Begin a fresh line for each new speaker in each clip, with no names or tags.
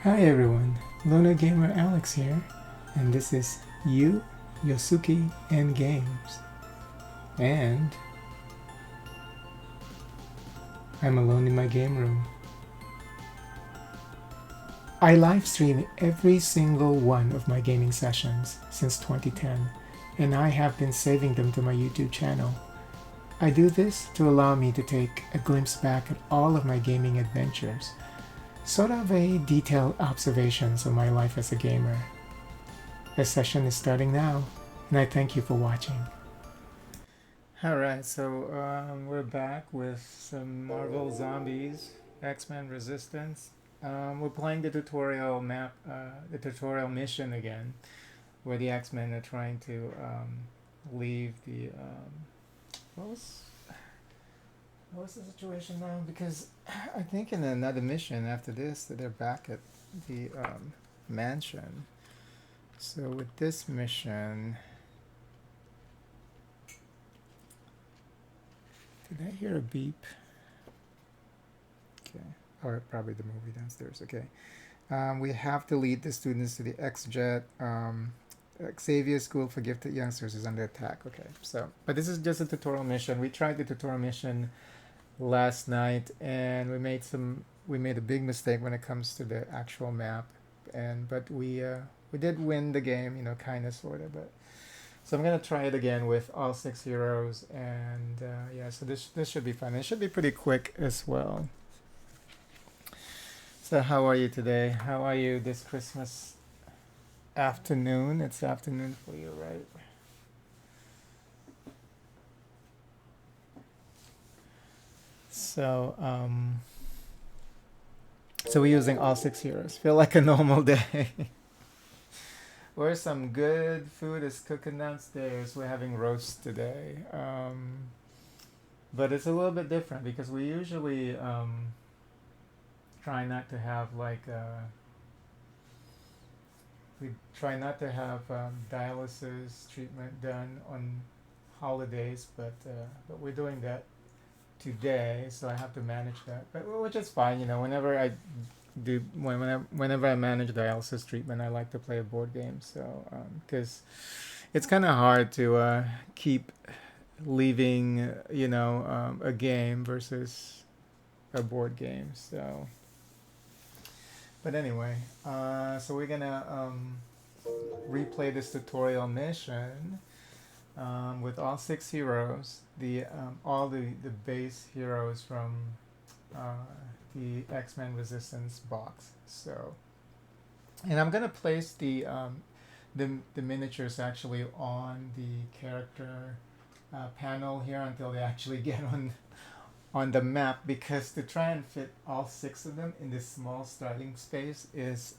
Hi everyone, Luna Gamer Alex here, and this is YosUki, and Games. And I'm alone in my game room. I live stream every single one of my gaming sessions since 2010, and I have been saving them to my YouTube channel. I do this to allow me to take a glimpse back at all of my gaming adventures, sort of a detailed observations of my life as a gamer. The session is starting now, and I thank you for watching. Alright, so we're back with some Marvel Zombies, X-Men Resistance. We're playing the tutorial map, the tutorial mission again, where the X-Men are trying to leave the. What was what was the situation now? Because I think in another mission after this that they're back at the mansion. So with this mission, did I hear a beep? Okay, or probably the movie downstairs. Okay, we have to lead the students to the X-Jet. Xavier School for Gifted Youngsters is under attack. Okay, so but this is just a tutorial mission. We tried the tutorial mission last night, and we made a big mistake when it comes to the actual map, and but we did win the game, kind of sort of. But so I'm gonna try it again with all 6 heroes, and yeah, so this should be fun. It should be pretty quick as well. So how are you today? How are you this Christmas afternoon? It's afternoon for you, right? So so we're using all 6 heroes. Feel like a normal day. Where's some good food is cooking downstairs? We're having roast today. But it's a little bit different because we usually try not to have we try not to have dialysis treatment done on holidays, but we're doing that today, so I have to manage that. But which is fine, Whenever I whenever I manage dialysis treatment, I like to play a board game. So because it's kind of hard to keep leaving, a game versus a board game. So, but anyway, so we're gonna replay this tutorial mission with all 6 heroes, the all the base heroes from uh, the X-Men Resistance box. So, and I'm gonna place the miniatures actually on the character panel here until they actually get on the map, because to try and fit all 6 of them in this small starting space is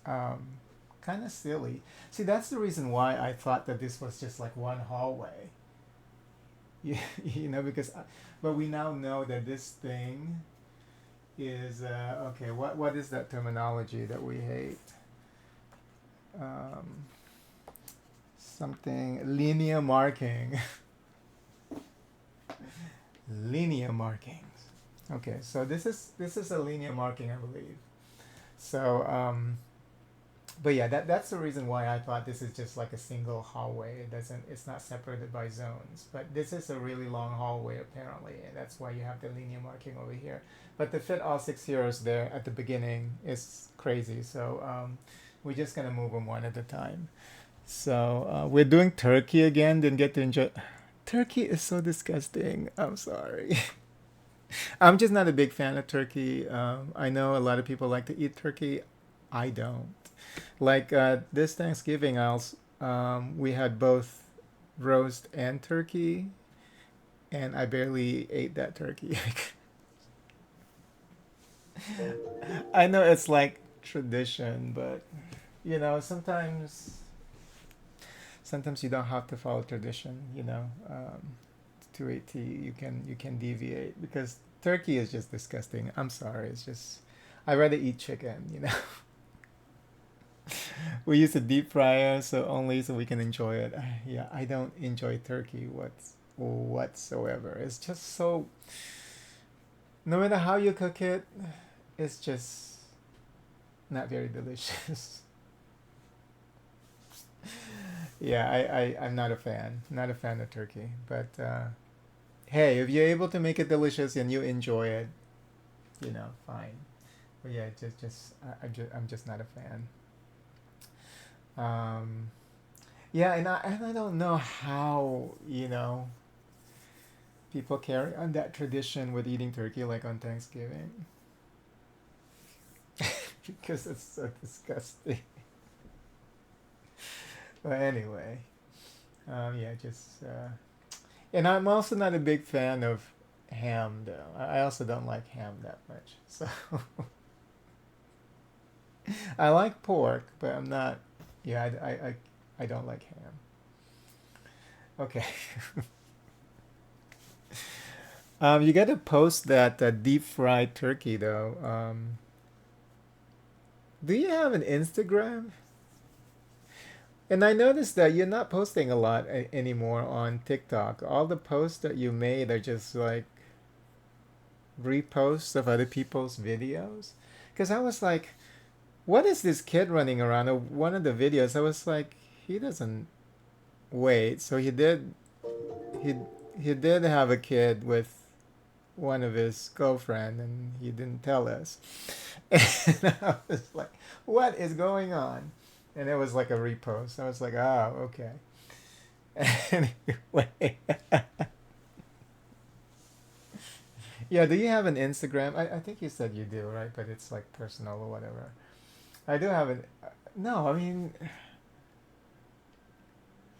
kind of silly. See, that's the reason why I thought that this was just like one hallway. Because but we now know that this thing is okay. What is that terminology that we hate? Um, Something linear marking. Linear markings. Okay, so this is a linear marking, I believe. So but yeah, that's the reason why I thought this is just like a single hallway. It's not separated by zones. But this is a really long hallway apparently, and that's why you have the linear marking over here. But to fit all 6 heroes there at the beginning is crazy. So we're just gonna move them one at a time. So we're doing turkey again. Didn't get to enjoy. Turkey is so disgusting. I'm sorry. I'm just not a big fan of turkey. I know a lot of people like to eat turkey. I don't. Like this Thanksgiving, we had both roast and turkey, and I barely ate that turkey. I know it's like tradition, but sometimes you don't have to follow tradition. To a T, you can deviate, because turkey is just disgusting. I'm sorry, it's just I rather eat chicken. We use a deep fryer so only so we can enjoy it. Yeah, I don't enjoy turkey whatsoever. It's just so, no matter how you cook it, it's just not very delicious. Yeah, I'm not a fan. Not a fan of turkey. But hey, if you're able to make it delicious and you enjoy it, fine. But yeah, I'm just not a fan. Um, yeah, and I don't know how people carry on that tradition with eating turkey like on Thanksgiving because it's so disgusting. But anyway, yeah, just and I'm also not a big fan of ham though. I also don't like ham that much. So I like pork, but I'm not. Yeah, I don't like ham. Okay. You got to post that deep fried turkey though. Do you have an Instagram? And I noticed that you're not posting a lot anymore on TikTok. All the posts that you made are just like reposts of other people's videos. Because I was like, what is this kid running around? One of the videos, I was like, he doesn't wait. So he he did have a kid with one of his girlfriend, and he didn't tell us. And I was like, what is going on? And it was like a repost. I was like, oh, okay. Anyway, yeah. Do you have an Instagram? I think you said you do, right? But it's like personal or whatever. I do have an. No, I mean,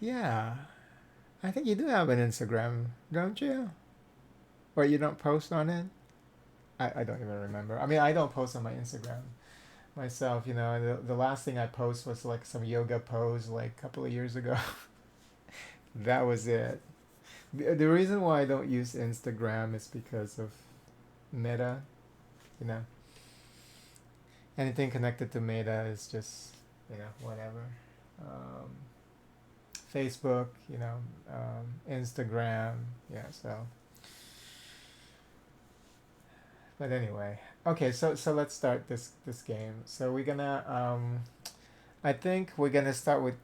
yeah. I think you do have an Instagram, don't you? Or you don't post on it? I don't even remember. I mean, I don't post on my Instagram myself. The last thing I post was like some yoga pose like a couple of years ago. That was it. The reason why I don't use Instagram is because of Meta. You know, anything connected to Meta is just whatever. Um, Facebook, Instagram. Yeah. So, but anyway, okay. So let's start this game. So we're gonna. I think we're gonna start with.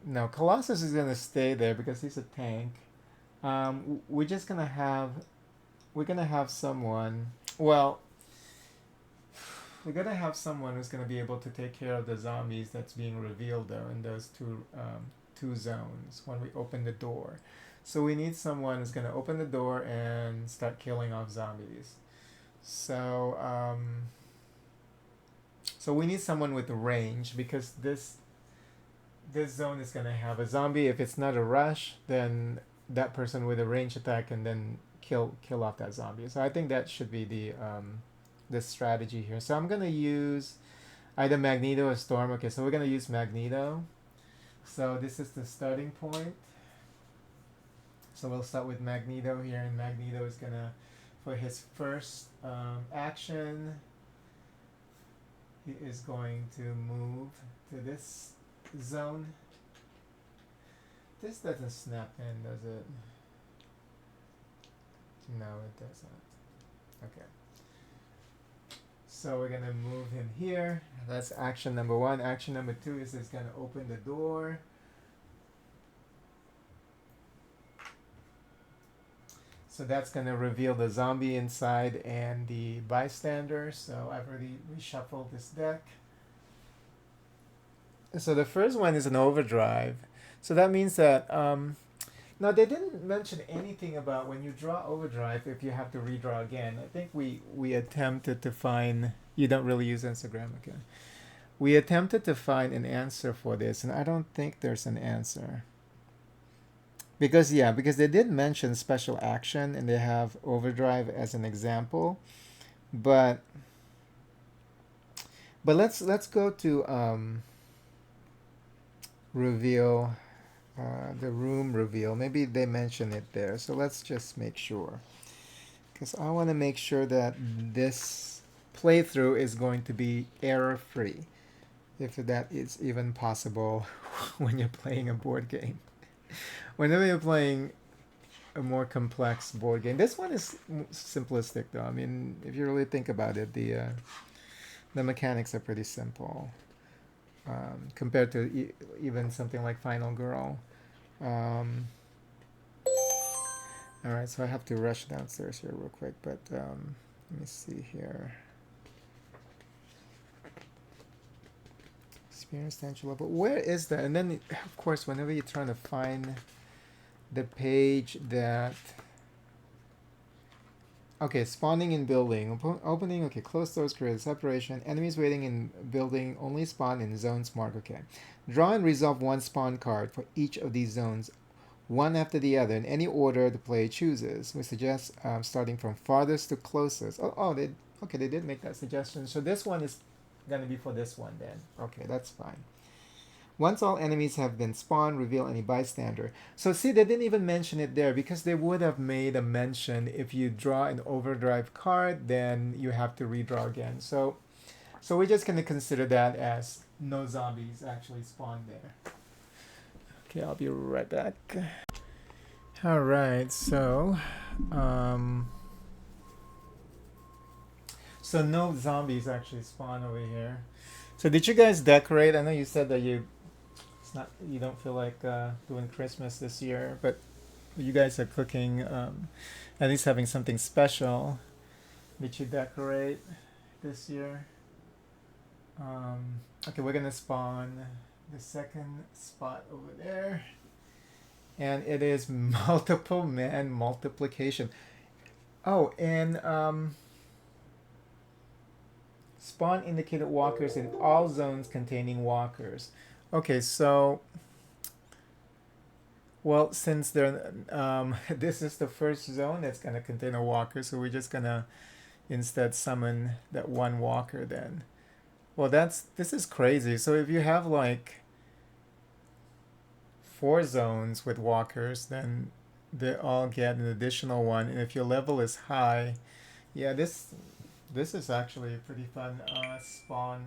No, Colossus is gonna stay there because he's a tank. We're just gonna have. We're gonna have someone. Well, we're gonna have someone who's gonna be able to take care of the zombies that's being revealed though in those two zones when we open the door. So we need someone who's gonna open the door and start killing off zombies. So so we need someone with range because this zone is gonna have a zombie. If it's not a rush, then that person with a range attack can then kill off that zombie. So I think that should be the strategy here. So I'm gonna use either Magneto or Storm. Okay, so we're gonna use Magneto. So this is the starting point. So we'll start with Magneto here, and Magneto is gonna, for his first action, he is going to move to this zone. This doesn't snap in, does it? No, it doesn't. Okay. So we're gonna move him here. That's action number one. Action number two is he's gonna open the door. So that's gonna reveal the zombie inside and the bystander. So I've already reshuffled this deck. So the first one is an overdrive. So that means that now they didn't mention anything about when you draw overdrive if you have to redraw again. I think we attempted to find. You don't really use Instagram, okay? We attempted to find an answer for this, and I don't think there's an answer. Because they did mention special action and they have overdrive as an example, but let's go to reveal the room reveal. Maybe they mention it there. So let's just make sure. Because I want to make sure that this playthrough is going to be error free. If that is even possible when you're playing a board game. Whenever you're playing a more complex board game. This one is simplistic though. I mean, if you really think about it, The mechanics are pretty simple compared to even something like Final Girl. Um, all right, so I have to rush downstairs here real quick, but let me see here. Experience potential level. Where is that? And then, of course, whenever you're trying to find the page that. Okay, spawning in building. Opening, okay, close doors create separation. Enemies waiting in building only spawn in zones marked, okay. Draw and resolve one spawn card for each of these zones, one after the other, in any order the player chooses. We suggest starting from farthest to closest. They did make that suggestion. So this one is going to be for this one then. Okay, that's fine. Once all enemies have been spawned, reveal any bystander. So see, they didn't even mention it there because they would have made a mention if you draw an overdrive card, then you have to redraw again. So we're just going to consider that as no zombies actually spawned there. Okay, I'll be right back. All right, so no zombies actually spawn over here. So did you guys decorate? I know you said that you don't feel like doing Christmas this year, but you guys are cooking, at least having something special. Did you decorate this year? Okay, we're gonna spawn the second spot over there, and it is multiple man multiplication. Oh, and spawn indicated walkers in all zones containing walkers. Okay, so well, since this is the first zone that's gonna contain a walker, so we're just gonna instead summon that one walker then. Well, this is crazy. So if you have like 4 zones with walkers, then they all get an additional one, and if your level is high, yeah, this is actually a pretty fun spawn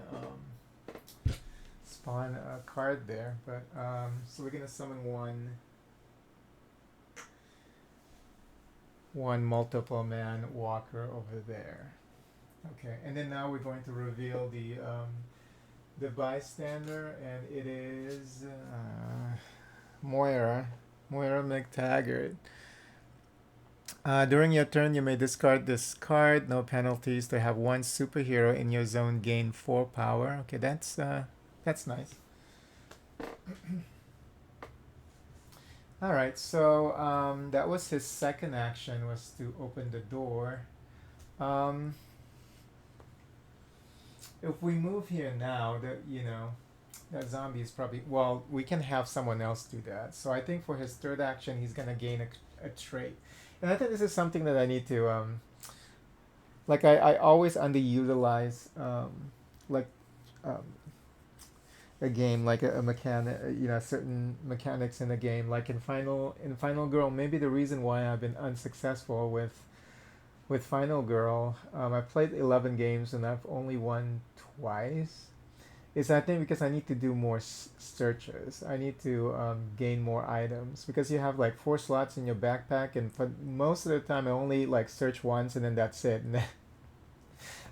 card there. But so we're gonna summon one multiple man walker over there. Okay, and then now we're going to reveal the bystander, and it is Moira McTaggart. During your turn, you may discard this card. No penalties. To have one superhero in your zone gain 4 power. Okay, that's nice. All right, so that was his second action, was to open the door. If we move here now, that zombie is probably, well, we can have someone else do that. So I think for his third action, he's gonna gain a trait, and I think this is something that I need to like I always underutilize like um, a game, like a mechanic, certain mechanics in a game, like in Final Girl. Maybe the reason why I've been unsuccessful with Final Girl, I played 11 games and I've only won twice. Is I think because I need to do more searches. I need to gain more items because you have like 4 slots in your backpack, and for most of the time I only like search once and then that's it.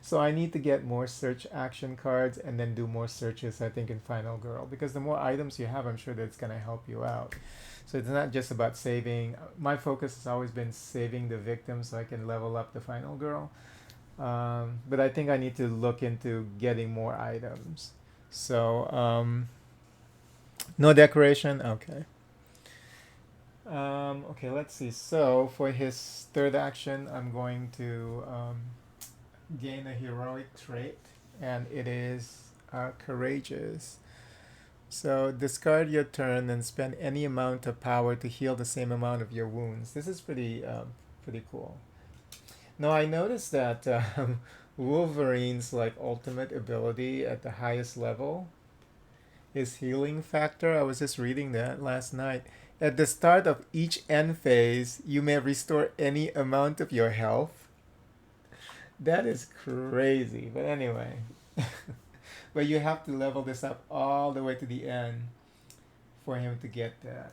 So I need to get more search action cards and then do more searches, I think, in Final Girl, because the more items you have, I'm sure that's gonna help you out. So it's not just about saving. My focus has always been saving the victim so I can level up the Final Girl. But I think I need to look into getting more items. So no decoration. Okay. Okay. Let's see. So for his third action, I'm going to gain a heroic trait, and it is courageous. So discard your turn and spend any amount of power to heal the same amount of your wounds. This is pretty cool. Now I noticed that Wolverine's like ultimate ability at the highest level is healing factor. I was just reading that last night. At the start of each end phase, you may restore any amount of your health. That is crazy. But anyway, but you have to level this up all the way to the end for him to get that.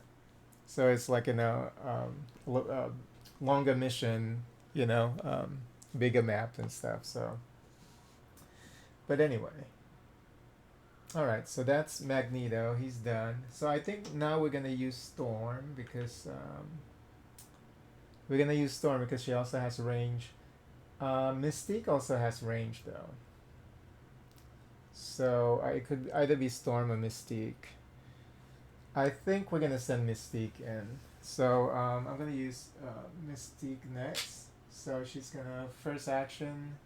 So it's like longer mission, bigger maps and stuff. So, But anyway, all right. So that's Magneto. He's done. So I think now we're gonna use Storm because she also has range. Mystique also has range though. So I could either be Storm or Mystique. I think we're gonna send Mystique in. So I'm gonna use Mystique next. So she's gonna first action.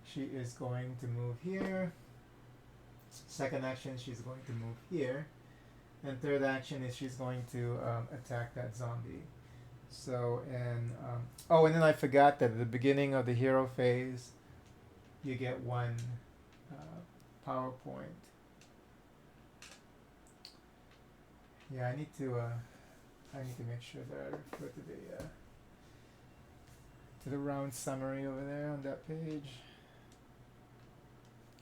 She is going to move here. Second action, she's going to move here. And third action is she's going to attack that zombie. So and oh, and then I forgot that at the beginning of the hero phase, you get one power point. Yeah, I need to make sure that I refer to the round summary over there on that page.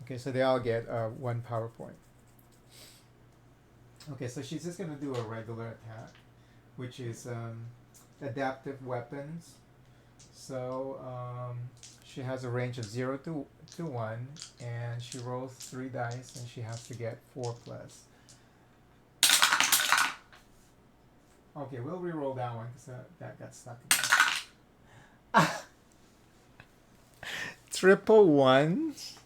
Okay, so they all get one PowerPoint. Okay, so she's just gonna do a regular attack, which is adaptive weapons. So she has a range of 0 to 1, and she rolls 3 dice, and she has to get 4 plus. Okay, we'll re-roll that one because that got stuck again. Triple ones?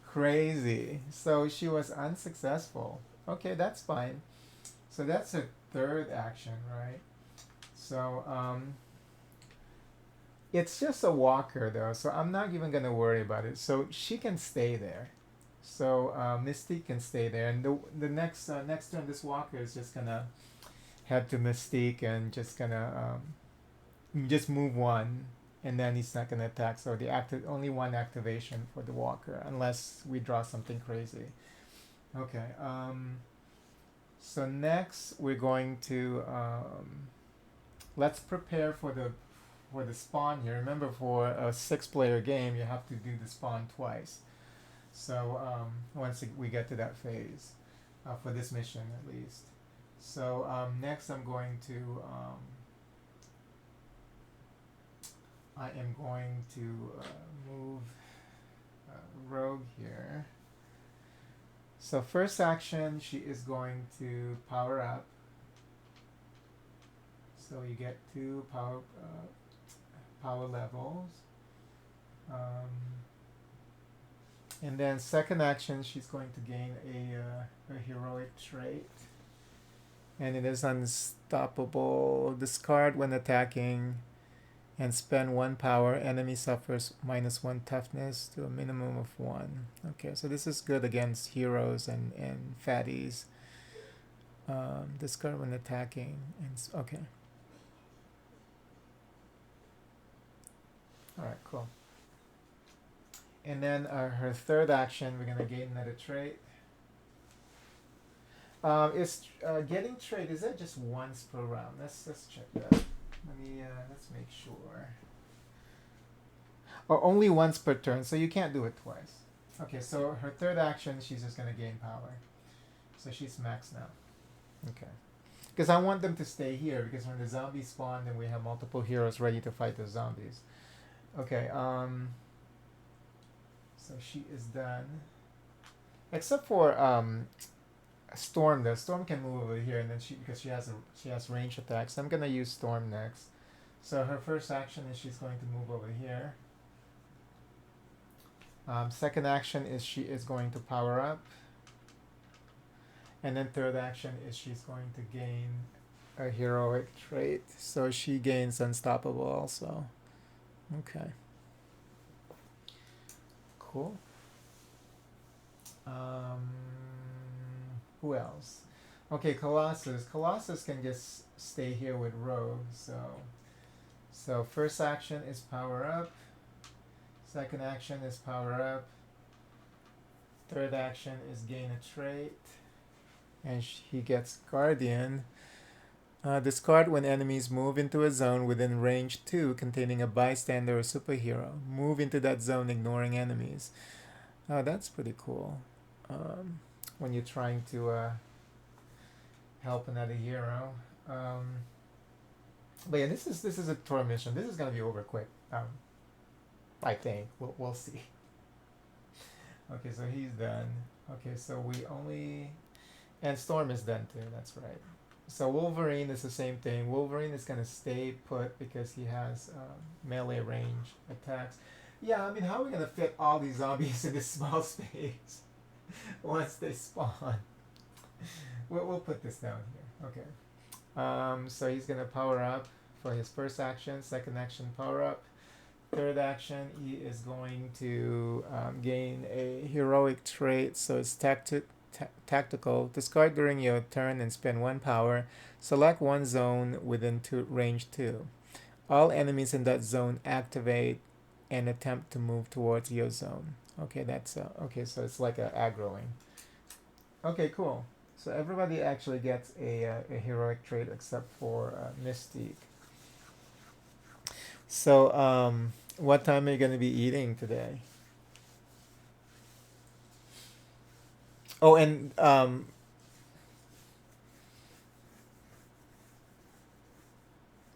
Crazy. So she was unsuccessful. Okay, that's fine. So that's her third action, right? So it's just a walker though, so I'm not even gonna worry about it. So she can stay there. So Mystique can stay there, and the next turn, this walker is just gonna head to Mystique and just gonna just move one, and then he's not gonna attack. So only one activation for the walker, unless we draw something crazy. Okay. So next we're going to let's prepare for the spawn here. Remember, for a 6-player game, you have to do the spawn twice. So once we get to that phase, for this mission at least. So next I'm going to move Rogue here. So first action, she is going to power up. So you get 2 power levels. And then second action, she's going to gain a heroic trait. And it is unstoppable. Discard when attacking and spend 1 power. Enemy suffers -1 toughness to a minimum of 1. Okay, so this is good against heroes and fatties. Discard when attacking. Okay. Alright, cool. And then her third action, we're going to gain another trait. Is getting trait, is that just once per round? Let's check that. Let's make sure. Or only once per turn, so you can't do it twice. Okay, so her third action, she's just going to gain power. So she's maxed now. Okay. Because I want them to stay here, because when the zombies spawn, then we have multiple heroes ready to fight the zombies. Okay, so she is done. Except for Storm though. Storm can move over here, and then because she has range attacks. I'm gonna use Storm next. So her first action is she's going to move over here. Second action is she is going to power up. And then third action is she's going to gain a heroic trait. So she gains unstoppable also. Okay. Cool. Who else? Okay, Colossus. Colossus can just stay here with Rogue. So first action is power up. Second action is power up. Third action is gain a trait. And he gets Guardian. Discard when enemies move into a zone within range 2 containing a bystander or superhero. Move into that zone ignoring enemies. Oh, that's pretty cool. When you're trying to help another hero. But yeah, this is a tour mission. This is gonna be over quick. I think we'll see. Okay, so he's done. Okay, so we only and Storm is done too. That's right. So Wolverine is the same thing. Wolverine is gonna stay put because he has melee range attacks. Yeah, I mean, how are we gonna fit all these zombies in this small space once they spawn? We'll put this down here. Okay. So he's gonna power up for his first action. Second action, power up. Third action, he is going to gain a heroic trait. So it's tactical. Discard during your turn and spend one power. Select one zone within range 2. All enemies in that zone activate and attempt to move towards your zone. Okay, that's okay. So it's like a aggroing. Okay, cool. So everybody actually gets a heroic trait except for Mystique. So what time are you gonna be eating today? Oh, and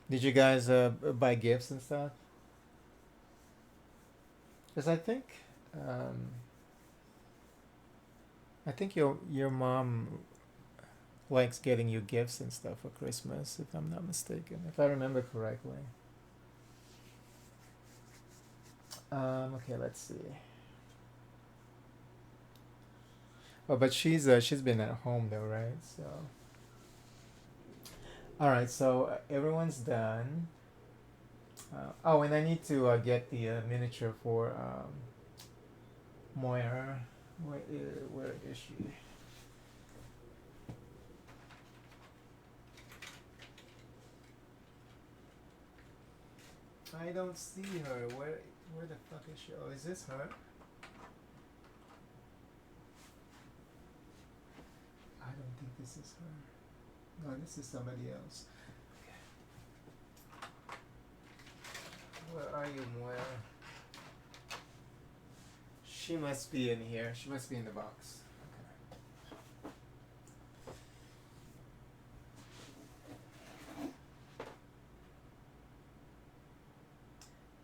did you guys buy gifts and stuff? Because um, I think your mom likes getting you gifts and stuff for Christmas, if I'm not mistaken, if I remember correctly. Okay, let's see. Oh, but she's been at home though, right? So, all right. So everyone's done. Oh, and I need to get the miniature for Moira. Where is she? I don't see her. Where the fuck is she? Oh, is this her? I don't think this is her. No, this is somebody else. Where are you, Moira? She must be in here. She must be in the box.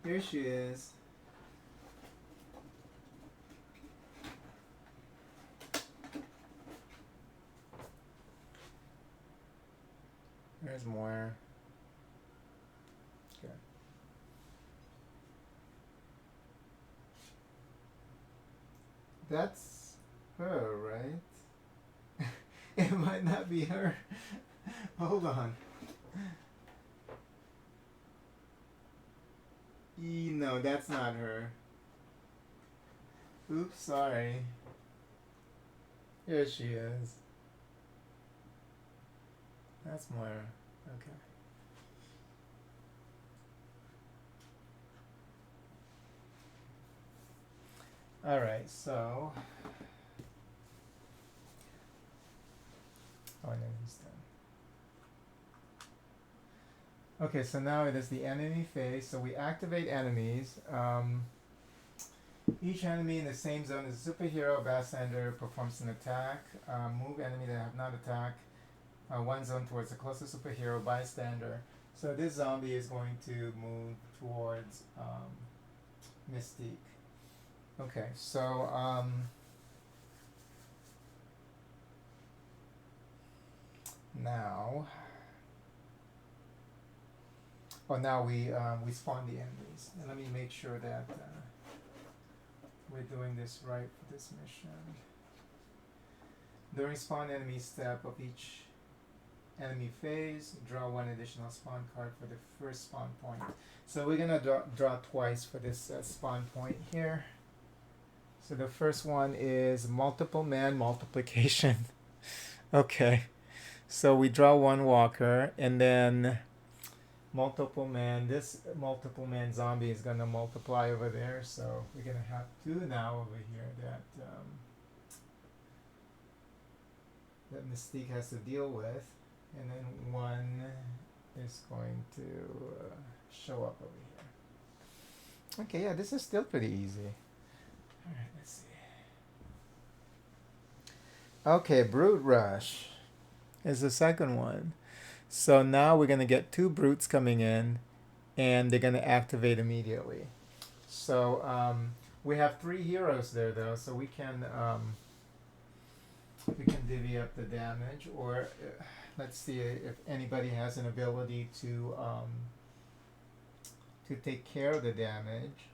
Okay. Here she is. There's Moira. Okay. That's her, right? It might not be her. Hold on. No, that's not her. Oops, sorry. Here she is. That's Moira. Okay. Alright, so. Oh, no, he's done. Okay, so now it is the enemy phase. So we activate enemies. Each enemy in the same zone is a superhero. Bystander performs an attack. Move enemy that have not attacked one zone towards the closest superhero bystander. So this zombie is going to move towards Mystique. Okay, so now, now we spawn the enemies. And let me make sure that we're doing this right for this mission. During spawn enemy step of each enemy phase, draw one additional spawn card for the first spawn point. So we're gonna draw twice for this spawn point here. So the first one is multiple man multiplication. Okay, so we draw one walker, and then multiple man. This multiple man zombie is gonna multiply over there. So we're gonna have two now over here that Mystique has to deal with, and then one is going to show up over here. Okay, yeah, this is still pretty easy. All right, let's see. Okay, Brute Rush is the second one. So now we're going to get two brutes coming in, and they're going to activate immediately. So we have 3 heroes there though, so we can divvy up the damage, or let's see if anybody has an ability to take care of the damage.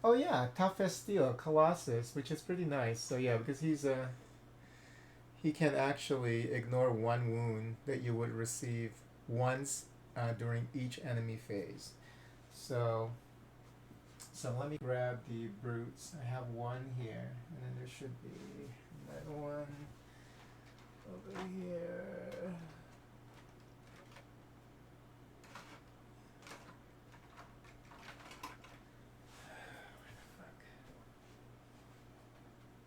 Oh yeah, tough as steel, Colossus, which is pretty nice. So yeah, because he can actually ignore 1 wound that you would receive once during each enemy phase. So let me grab the brutes. I have 1 here, and then there should be another one over here.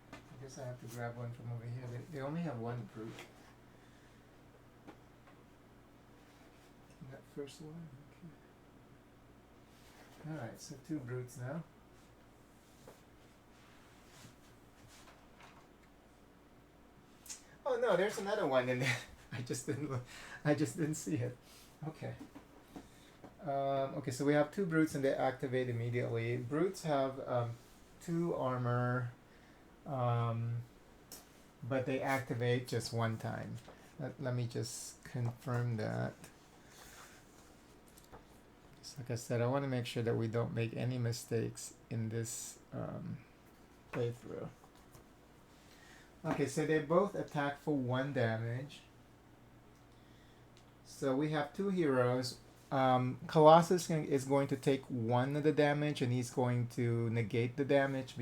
I guess I have to grab one from over here. They only have 1 brute. That first one. Okay. All right, so 2 brutes now. Oh no, there's another one in there. I just didn't see it. Okay. Okay, so we have 2 brutes and they activate immediately. Brutes have 2 armor, but they activate just 1 time. Let me just confirm that. So like I said, I want to make sure that we don't make any mistakes in this playthrough. Okay, so they both attack for 1 damage. So we have 2 heroes. Colossus is going to take 1 of the damage, and he's going to negate the damage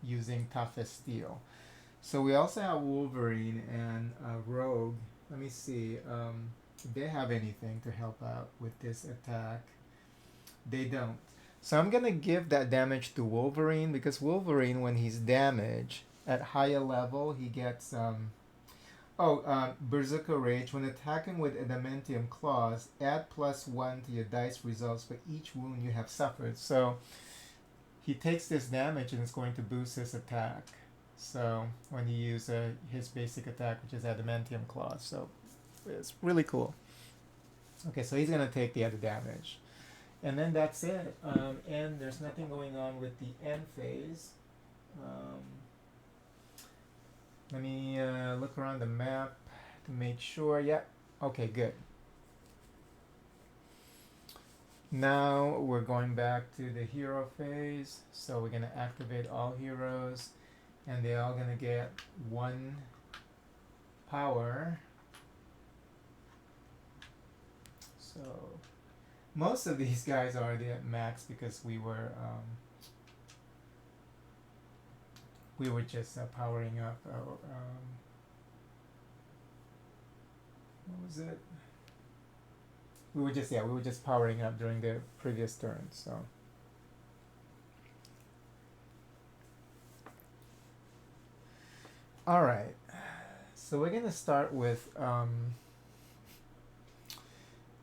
using tough as steel. So we also have Wolverine and Rogue. Let me see if they have anything to help out with this attack. They don't. So I'm gonna give that damage to Wolverine, because Wolverine, when he's damaged at higher level, he gets Berserker Rage. When attacking with adamantium claws, add +1 to your dice results for each wound you have suffered. So he takes this damage and it's going to boost his attack. So when you use his basic attack, which is adamantium claws, so it's really cool. Okay, so he's gonna take the other damage, and then that's it. And there's nothing going on with the end phase. Let me look around the map to make sure. Yeah, okay, good. Now we're going back to the hero phase. So we're gonna activate all heroes, and they're all gonna get 1 power. So most of these guys are already at max because we were just powering up our, what was it? We were just powering up during the previous turn. So all right, so we're gonna start with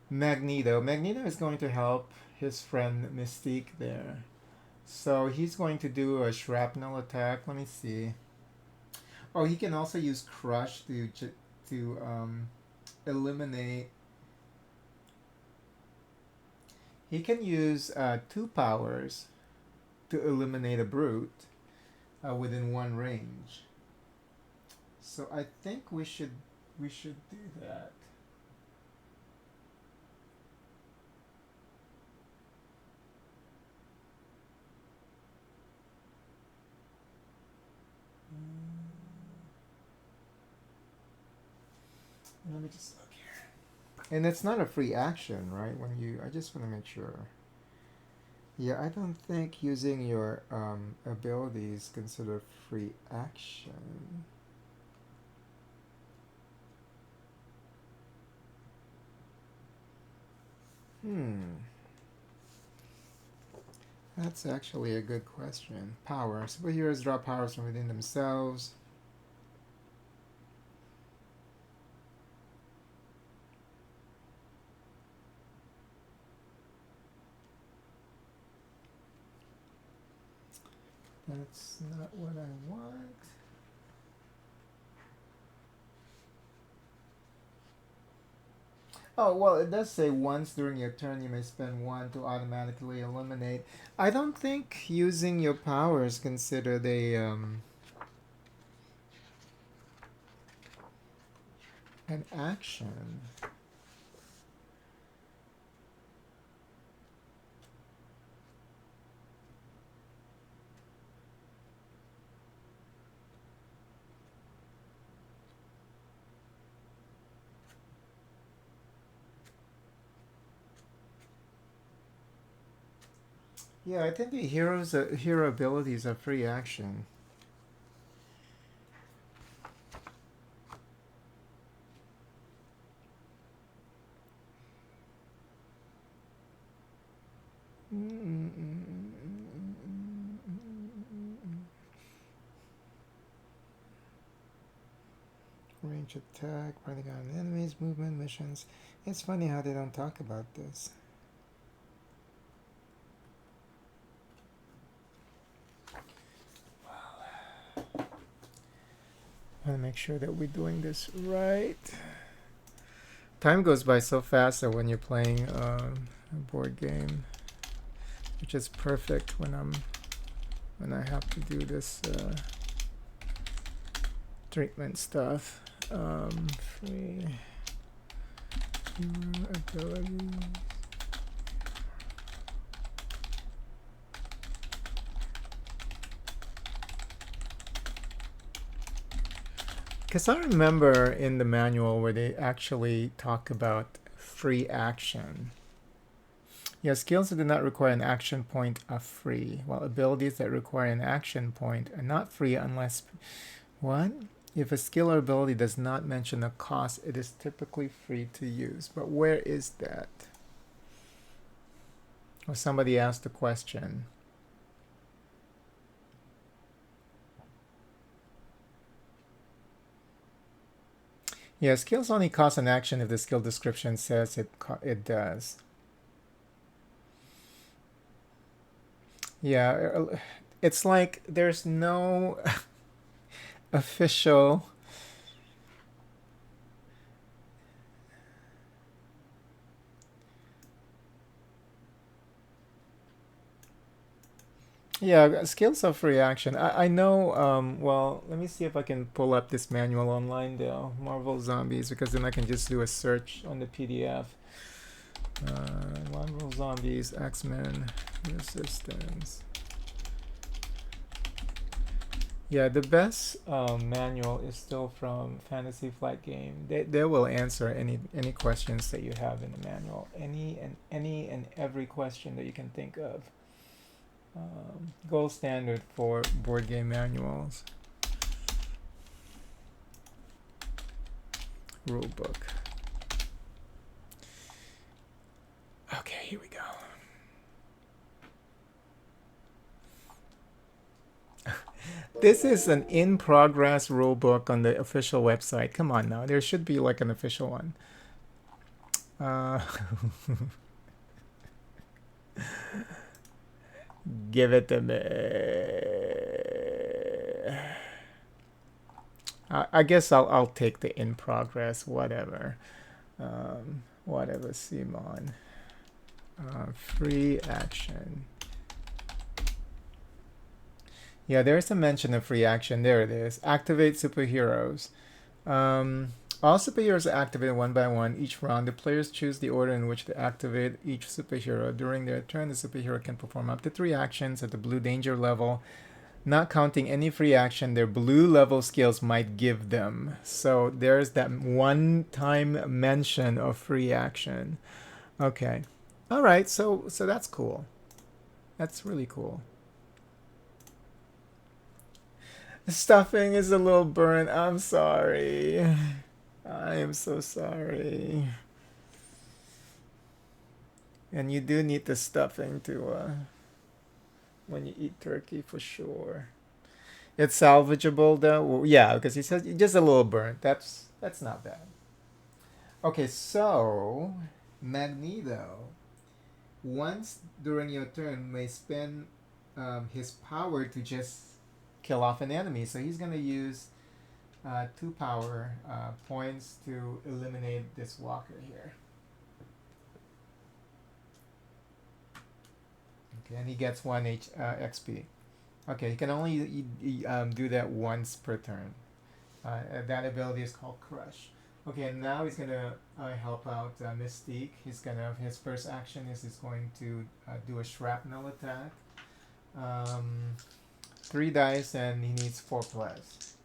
Magneto. Magneto is going to help his friend Mystique there. So he's going to do a shrapnel attack. Let me see. Oh, he can also use Crush to eliminate. He can use 2 powers to eliminate a brute within 1 range. So I think we should do that. Let me just look here. And it's not a free action, right? I just want to make sure. Yeah, I don't think using your ability is considered free action. That's actually a good question. Power. Superheroes draw powers from within themselves. That's not what I want. Oh, well, it does say once during your turn you may spend one to automatically eliminate. I don't think using your power is considered an action. Yeah, I think the hero abilities are free action. Range attack, running on enemies, movement, missions. It's funny how they don't talk about this. I want to make sure that we're doing this right. Time goes by so fast that when you're playing a board game, which is perfect when I have to do this treatment stuff. Free ability. Because I remember in the manual where they actually talk about free action. Yeah, skills that do not require an action point are free, while abilities that require an action point are not free unless... What? If a skill or ability does not mention a cost, it is typically free to use. But where is that? Or somebody asked the question. Yeah, skills only cost an action if the skill description says it does. Yeah, it's like there's no official... Yeah, skills of free action. I know, well, let me see if I can pull up this manual online though. Marvel Zombies, because then I can just do a search on the PDF. Marvel Zombies, X-Men, Resistance. Yeah, the best manual is still from Fantasy Flight Game. They will answer any questions that you have in the manual. Any and every question that you can think of. Gold standard for board game manuals. Rulebook. Okay, here we go. This is an in-progress rulebook on the official website. Come on now, there should be like an official one. Give it to me. I guess I'll take the in progress, whatever. Whatever, Simon. Free action. Yeah, there's a mention of free action. There it is. Activate superheroes. All superheroes are activated one by one each round. The players choose the order in which to activate each superhero. During their turn, the superhero can perform up to 3 actions at the blue danger level, not counting any free action their blue level skills might give them. So there's that one time mention of free action. Okay. All right, so that's cool. That's really cool. Stuffing is a little burnt. I'm sorry. I am so sorry. And you do need the stuffing to when you eat turkey for sure. It's salvageable though. Well, yeah, because he says just a little burnt. That's not bad. Okay, so Magneto, once during your turn, may spend his power to just kill off an enemy. So he's gonna use 2 power points to eliminate this walker here. Okay, and he gets one XP. Okay, he can only do that once per turn. That ability is called Crush. Okay, and now he's gonna help out Mystique. His first action is he's going to do a shrapnel attack. Um, 3 dice, and he needs 4 plus.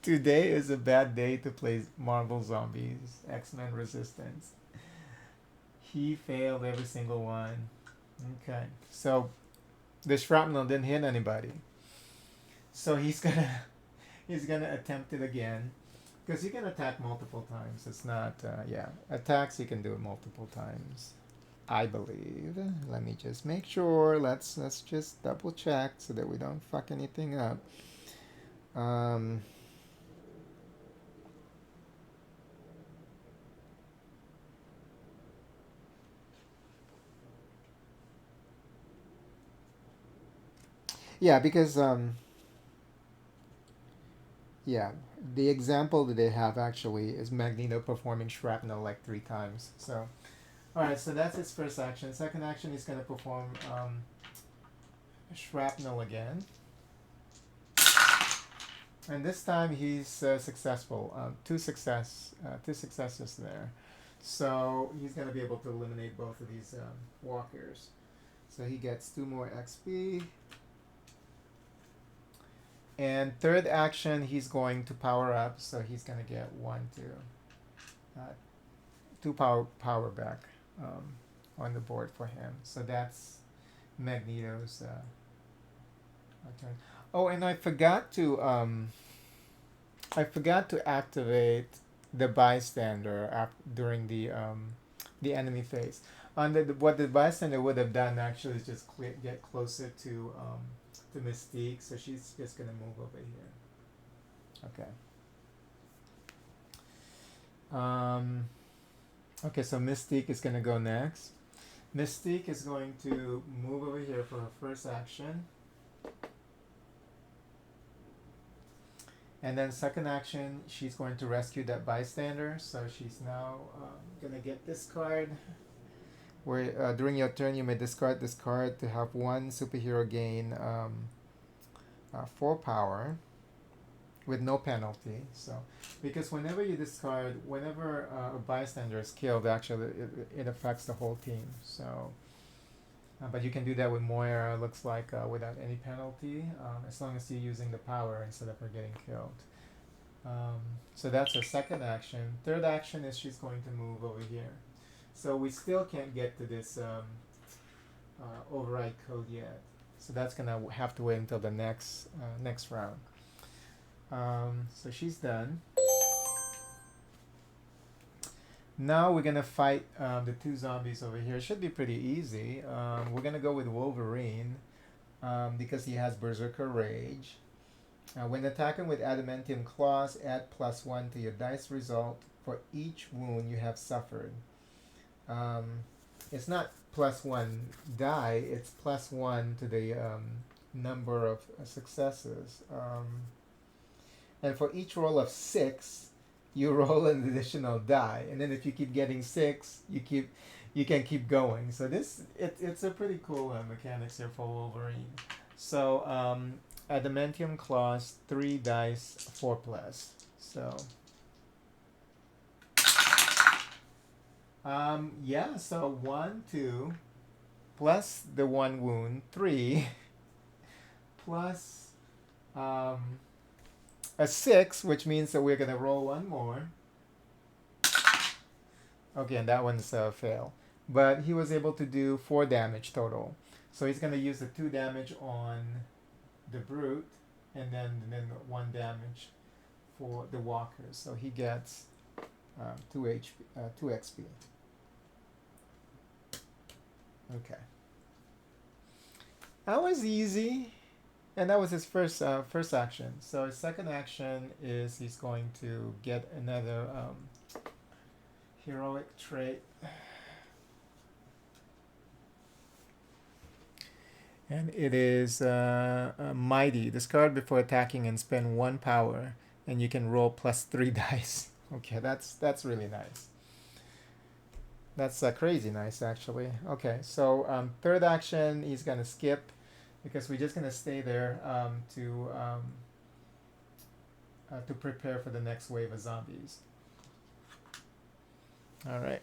Today is a bad day to play Marvel Zombies X-Men Resistance. He failed every single one. Okay, so the shrapnel didn't hit anybody. So he's gonna attempt it again, because you can attack multiple times. It's not yeah, attacks you can do it multiple times, I believe. Let me just make sure. Let's just double check so that we don't fuck anything up. Um, yeah, because yeah, the example that they have actually is Magneto performing shrapnel like 3 times. So all right, so that's his first action. Second action, he's gonna perform shrapnel again. And this time he's successful. Two successes there. So he's gonna be able to eliminate both of these walkers. So he gets 2 more XP. And third action, he's going to power up. So he's gonna get uh, 2 power back on the board for him. So that's Magneto's turn. Oh, and I forgot to activate the bystander during the enemy phase. What the bystander would have done actually is just get closer to Mystique, so she's just gonna move over here. Okay. Okay, so Mystique is gonna go next. Mystique is going to move over here for her first action. And then second action, she's going to rescue that bystander. So she's now gonna get this card. Where during your turn you may discard this card to have one superhero gain 4 power with no penalty. So because whenever a bystander is killed, actually it affects the whole team. So. But you can do that with Moira, looks like, without any penalty, as long as you're using the power instead of her getting killed. So that's her second action. Third action is she's going to move over here. So we still can't get to this override code yet. So that's going to have to wait until the next round. So she's done. Now we're gonna fight the 2 zombies over here. It should be pretty easy. We're gonna go with Wolverine because he has Berserker Rage. When attacking with Adamantium Claws, add +1 to your dice result for each wound you have suffered. It's not +1 die, it's +1 to the number of successes. And for each roll of 6, you roll an additional die, and then if you keep getting 6, you can keep going. So it's a pretty cool mechanics here for Wolverine. So Adamantium Claws, 3 dice, 4 plus. So yeah, so 1, 2 plus the 1 wound, 3 plus a 6, which means that we're gonna roll 1 more. Okay, and that one's a fail. But he was able to do 4 damage total. So he's gonna use the 2 damage on the brute, and then 1 damage for the walkers. So he gets 2 XP. Okay. That was easy. And that was his first action. So his second action is he's going to get another heroic trait. And it is Mighty. Discard before attacking and spend 1 power. And you can roll +3 dice. Okay, that's really nice. That's crazy nice, actually. Okay, so third action, he's gonna skip because we're just gonna stay there to prepare for the next wave of zombies. All right.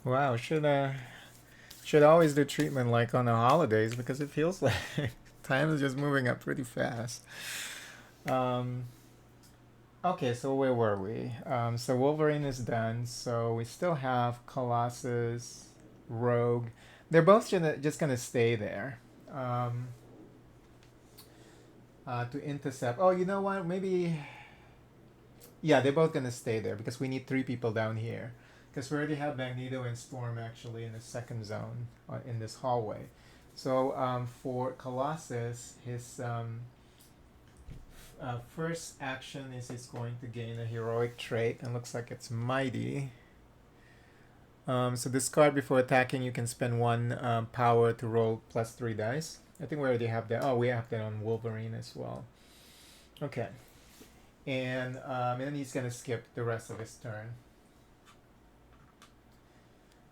Wow, should always do treatment like on the holidays because it feels like time is just moving up pretty fast. Um, okay, so where were we? So Wolverine is done. So we still have Colossus, Rogue. They're both just gonna stay there um, to intercept. Oh, you know what? Maybe yeah, they're both gonna stay there because we need three people down here. Because we already have Magneto and Storm actually in the second zone in this hallway. So for Colossus, his first action is he's going to gain a heroic trait, and looks like it's Mighty. So discard before attacking. You can spend one power to roll +3 dice. I think we already have that. Oh, we have that on Wolverine as well. Okay. And then he's gonna skip the rest of his turn.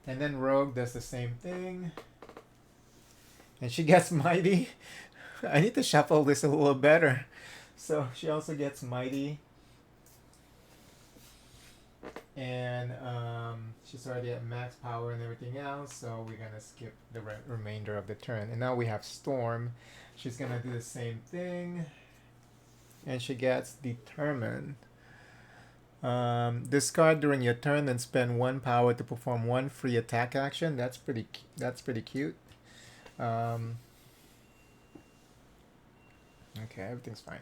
And then Rogue does the same thing. And she gets Mighty. I need to shuffle this a little better. So she also gets Mighty. And she's already at max power and everything else. So we're going to skip the remainder of the turn. And now we have Storm. She's going to do the same thing. And she gets Determined. Discard during your turn and spend one power to perform one free attack action. That's pretty cute. Okay, everything's fine.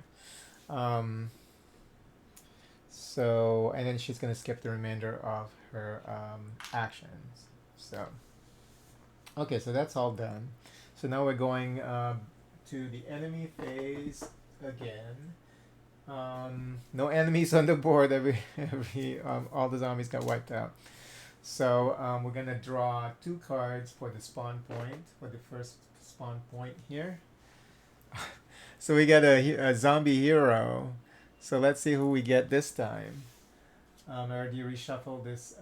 So, and then she's gonna skip the remainder of her actions. So, okay, so that's all done. So now we're going to the enemy phase again. No enemies on the board. All the zombies got wiped out. So we're gonna draw 2 cards for the spawn point, for the first spawn point here. So we got a zombie hero. So let's see who we get this time. I already reshuffled this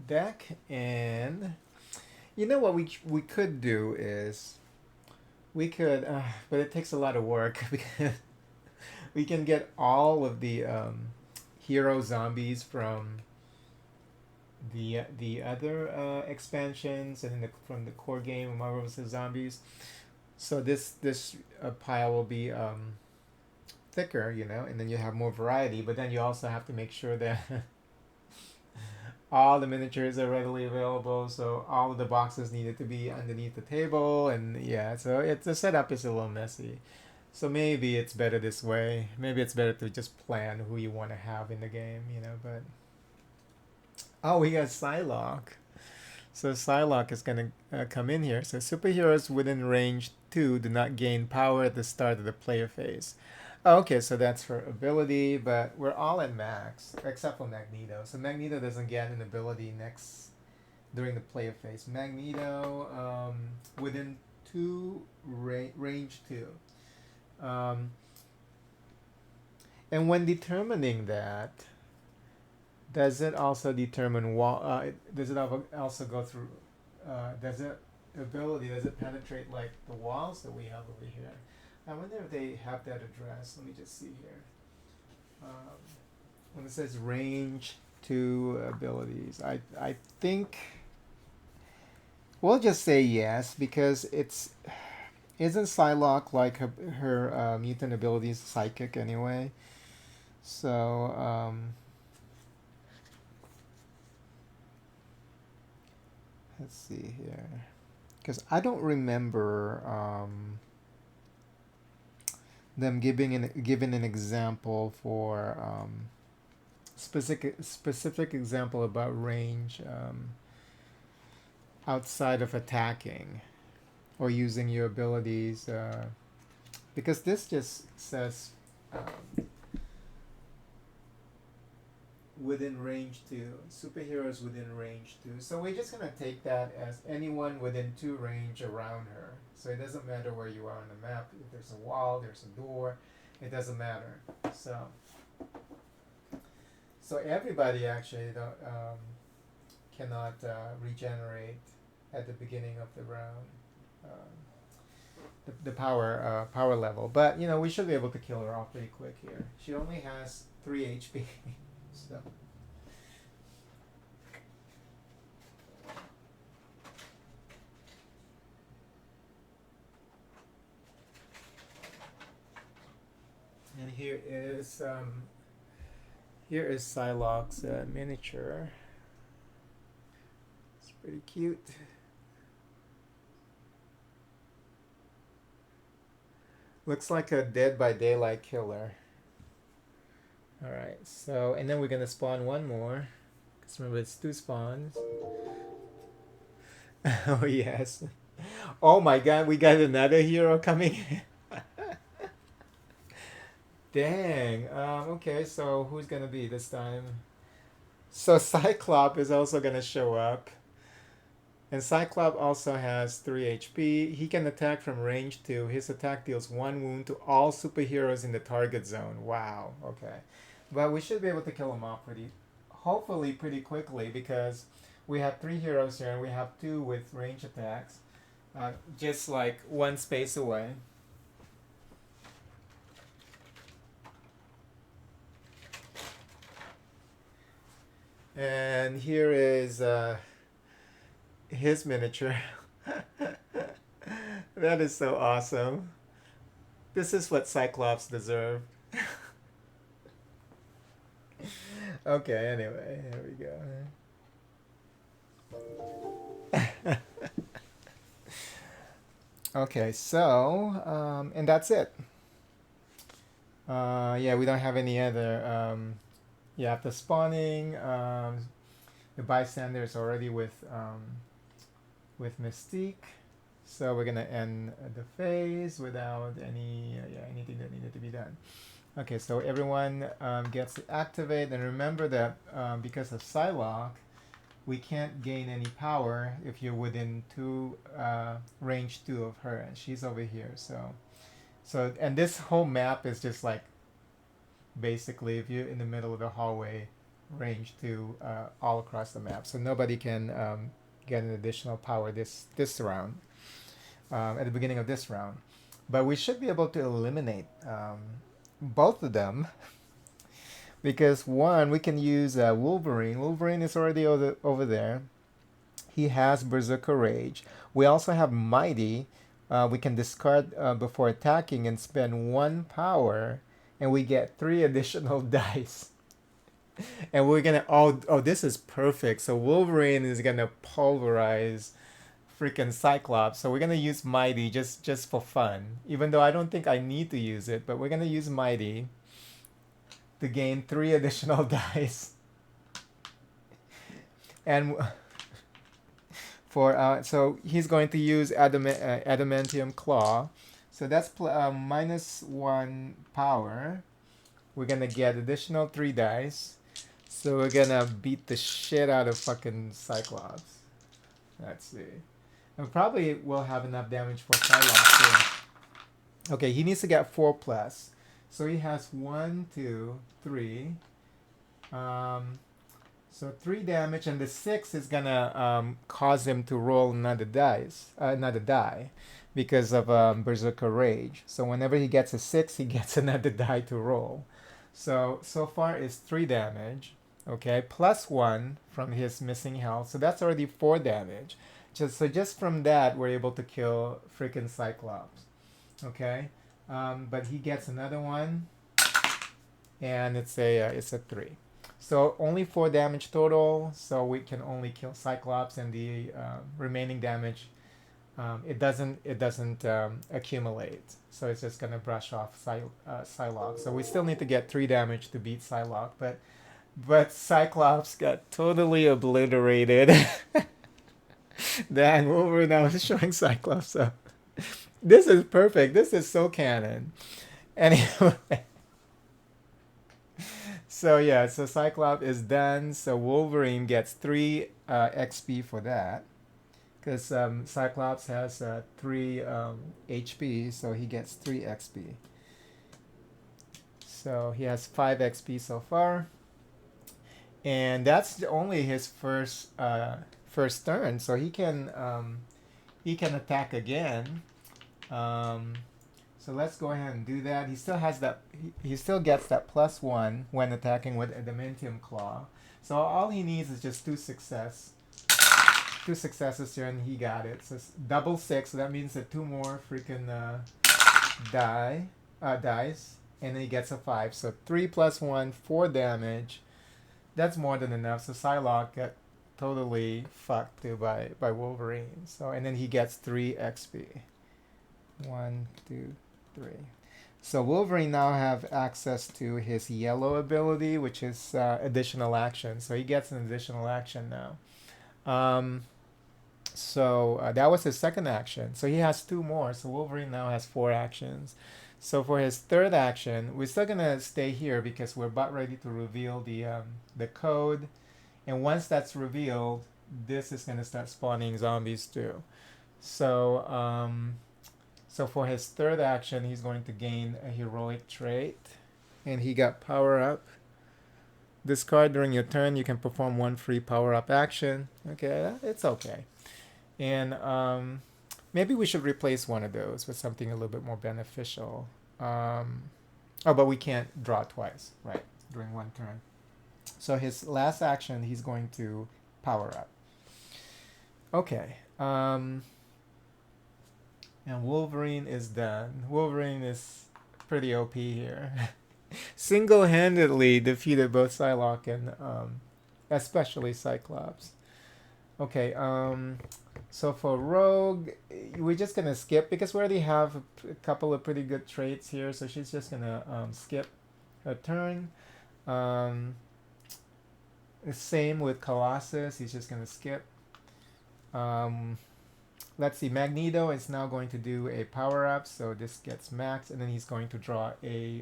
deck, and you know what we could do is we could, but it takes a lot of work because we can get all of the hero zombies from the other expansions and from the core game Marvel vs. Zombies. So this pile will be thicker, and then you have more variety. But then you also have to make sure that all the miniatures are readily available. So all of the boxes needed to be underneath the table, and yeah, so the setup is a little messy. So maybe it's better this way. Maybe it's better to just plan who you want to have in the game, but oh, we got Psylocke. So Psylocke is going to come in here. So superheroes within range 2 do not gain power at the start of the player phase. Oh, okay, so that's her ability, but we're all at max, except for Magneto. So Magneto doesn't get an ability during the player phase. Magneto within 2 range 2. And when determining that, does it also determine does it also go through? Does it penetrate like the walls that we have over here? I wonder if they have that addressed. Let me just see here. When it says range 2 abilities, I think we'll just say yes because isn't Psylocke like her mutant abilities psychic anyway? So let's see here, because I don't remember them giving an example for specific example about range outside of attacking or using your abilities, because this just says within range 2, superheroes within range 2. So we're just gonna take that as anyone within 2 range around her. So it doesn't matter where you are on the map. If there's a wall, there's a door, it doesn't matter. So everybody actually cannot regenerate at the beginning of the round. Um, the power level, but you know we should be able to kill her off pretty quick here. She only has 3 HP, so. And here is Psylocke's miniature. It's pretty cute. Looks like a Dead by Daylight killer. All right, so and then we're gonna spawn one more. Cause remember it's 2 spawns. Oh yes. Oh my God, we got another hero coming. Dang. Okay, so who's gonna be this time? So Cyclop is also gonna show up. And Cyclop also has 3 HP. He can attack from range 2. His attack deals 1 wound to all superheroes in the target zone. Wow, okay. But we should be able to kill him off hopefully pretty quickly because we have 3 heroes here and we have 2 with range attacks. Just like 1 space away. And here is his miniature. That is so awesome. This is what Cyclops deserve. Okay, anyway, here we go. Okay, so, and that's it. Yeah, we don't have any other, yeah, after spawning, the bystander is already with Mystique. So we're gonna end the phase without anything that needed to be done. Okay, so everyone gets to activate, and remember that because of Psylocke, we can't gain any power if you're within range 2 of her, and she's over here. So and this whole map is just like basically if you're in the middle of the hallway, range 2 all across the map. So nobody can get an additional power this round at the beginning of this round, but we should be able to eliminate both of them because one we can use Wolverine. Wolverine is already over there. He has Berserker Rage. We also have Mighty. We can discard before attacking and spend 1 power, and we get 3 additional dice. And we're gonna this is perfect. So Wolverine is gonna pulverize freaking Cyclops. So we're gonna use Mighty just for fun. Even though I don't think I need to use it, but we're gonna use Mighty to gain 3 additional dice. And for so he's going to use Adamantium Claw. So that's -1 power. We're gonna get additional 3 dice. So we're gonna beat the shit out of fucking Cyclops. Let's see. And probably will have enough damage for Cyclops too. Okay, he needs to get 4 plus. So he has 1, 2, 3. So 3 damage, and the 6 is gonna cause him to roll another die, because of Berserker Rage. So whenever he gets a 6, he gets another die to roll. So far is 3 damage. Okay, plus 1 from his missing health. So that's already 4 damage. Just from that, we're able to kill freaking Cyclops. Okay, but he gets another one, and it's a 3. So only 4 damage total. So we can only kill Cyclops, and the remaining damage, it doesn't accumulate. So it's just gonna brush off Psylocke. So we still need to get 3 damage to beat Psylocke, but Cyclops got totally obliterated. Dan Wolverine now is showing Cyclops up. This is perfect. This is so canon. Anyway. So yeah, so Cyclops is done. So Wolverine gets 3 XP for that. Because Cyclops has 3 HP, so he gets 3 XP. So he has 5 XP so far. and that's only his first turn. So he can attack again. Um, so let's go ahead and do that. He still has that. He still gets that +1 when attacking with adamantium claw. So all he needs is just two successes here, and he got it. So it's double 6. So that means that two more freaking dies, and then he gets a 5. So 3 + 1, 4 damage. That's more than enough. So Psylocke got totally fucked too by Wolverine. So and then he gets 3 XP. 1, 2, 3. So Wolverine now have access to his yellow ability, which is additional action. So he gets an additional action now. So that was his second action. So he has 2 more. So Wolverine now has 4 actions. So for his third action, we're still gonna stay here because we're about ready to reveal the code. And once that's revealed, this is gonna start spawning zombies too. So so for his third action, he's going to gain a heroic trait, and he got power up. Discard during your turn. You can perform 1 free power up action. Okay, it's okay. And maybe we should replace one of those with something a little bit more beneficial. Oh, but we can't draw twice, right? During one turn. So his last action, he's going to power up. Okay. And Wolverine is done. Wolverine is pretty OP here. Single-handedly defeated both Psylocke and especially Cyclops. Okay, so for Rogue, we're just gonna skip because we already have a couple of pretty good traits here. So she's just gonna skip her turn. Same with Colossus. He's just gonna skip. Let's see. Magneto is now going to do a power up, so this gets max, and then he's going to draw a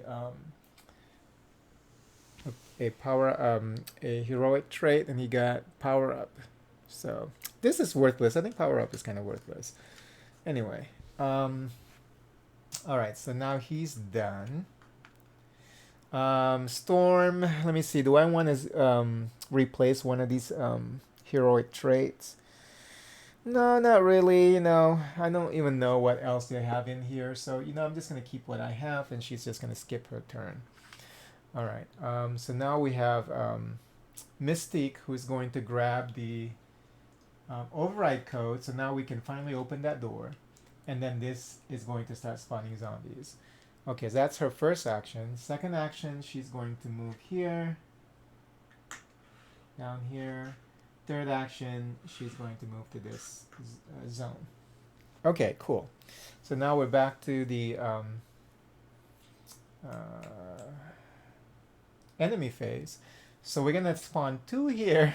heroic trait, and he got power up. So this is worthless. I think power up is kind of worthless. Anyway, all right. So now he's done. Storm. Let me see. Do I want to replace one of these heroic traits? No, not really. I don't even know what else they have in here. So, I'm just going to keep what I have, and she's just going to skip her turn. All right. So now we have Mystique, who's going to grab the override code. So now we can finally open that door. And then this is going to start spawning zombies. Okay, so that's her first action. Second action, she's going to move here. Down here. Third action, she's going to move to this zone. Okay, cool. So now we're back to the enemy phase. So we're going to spawn 2 here,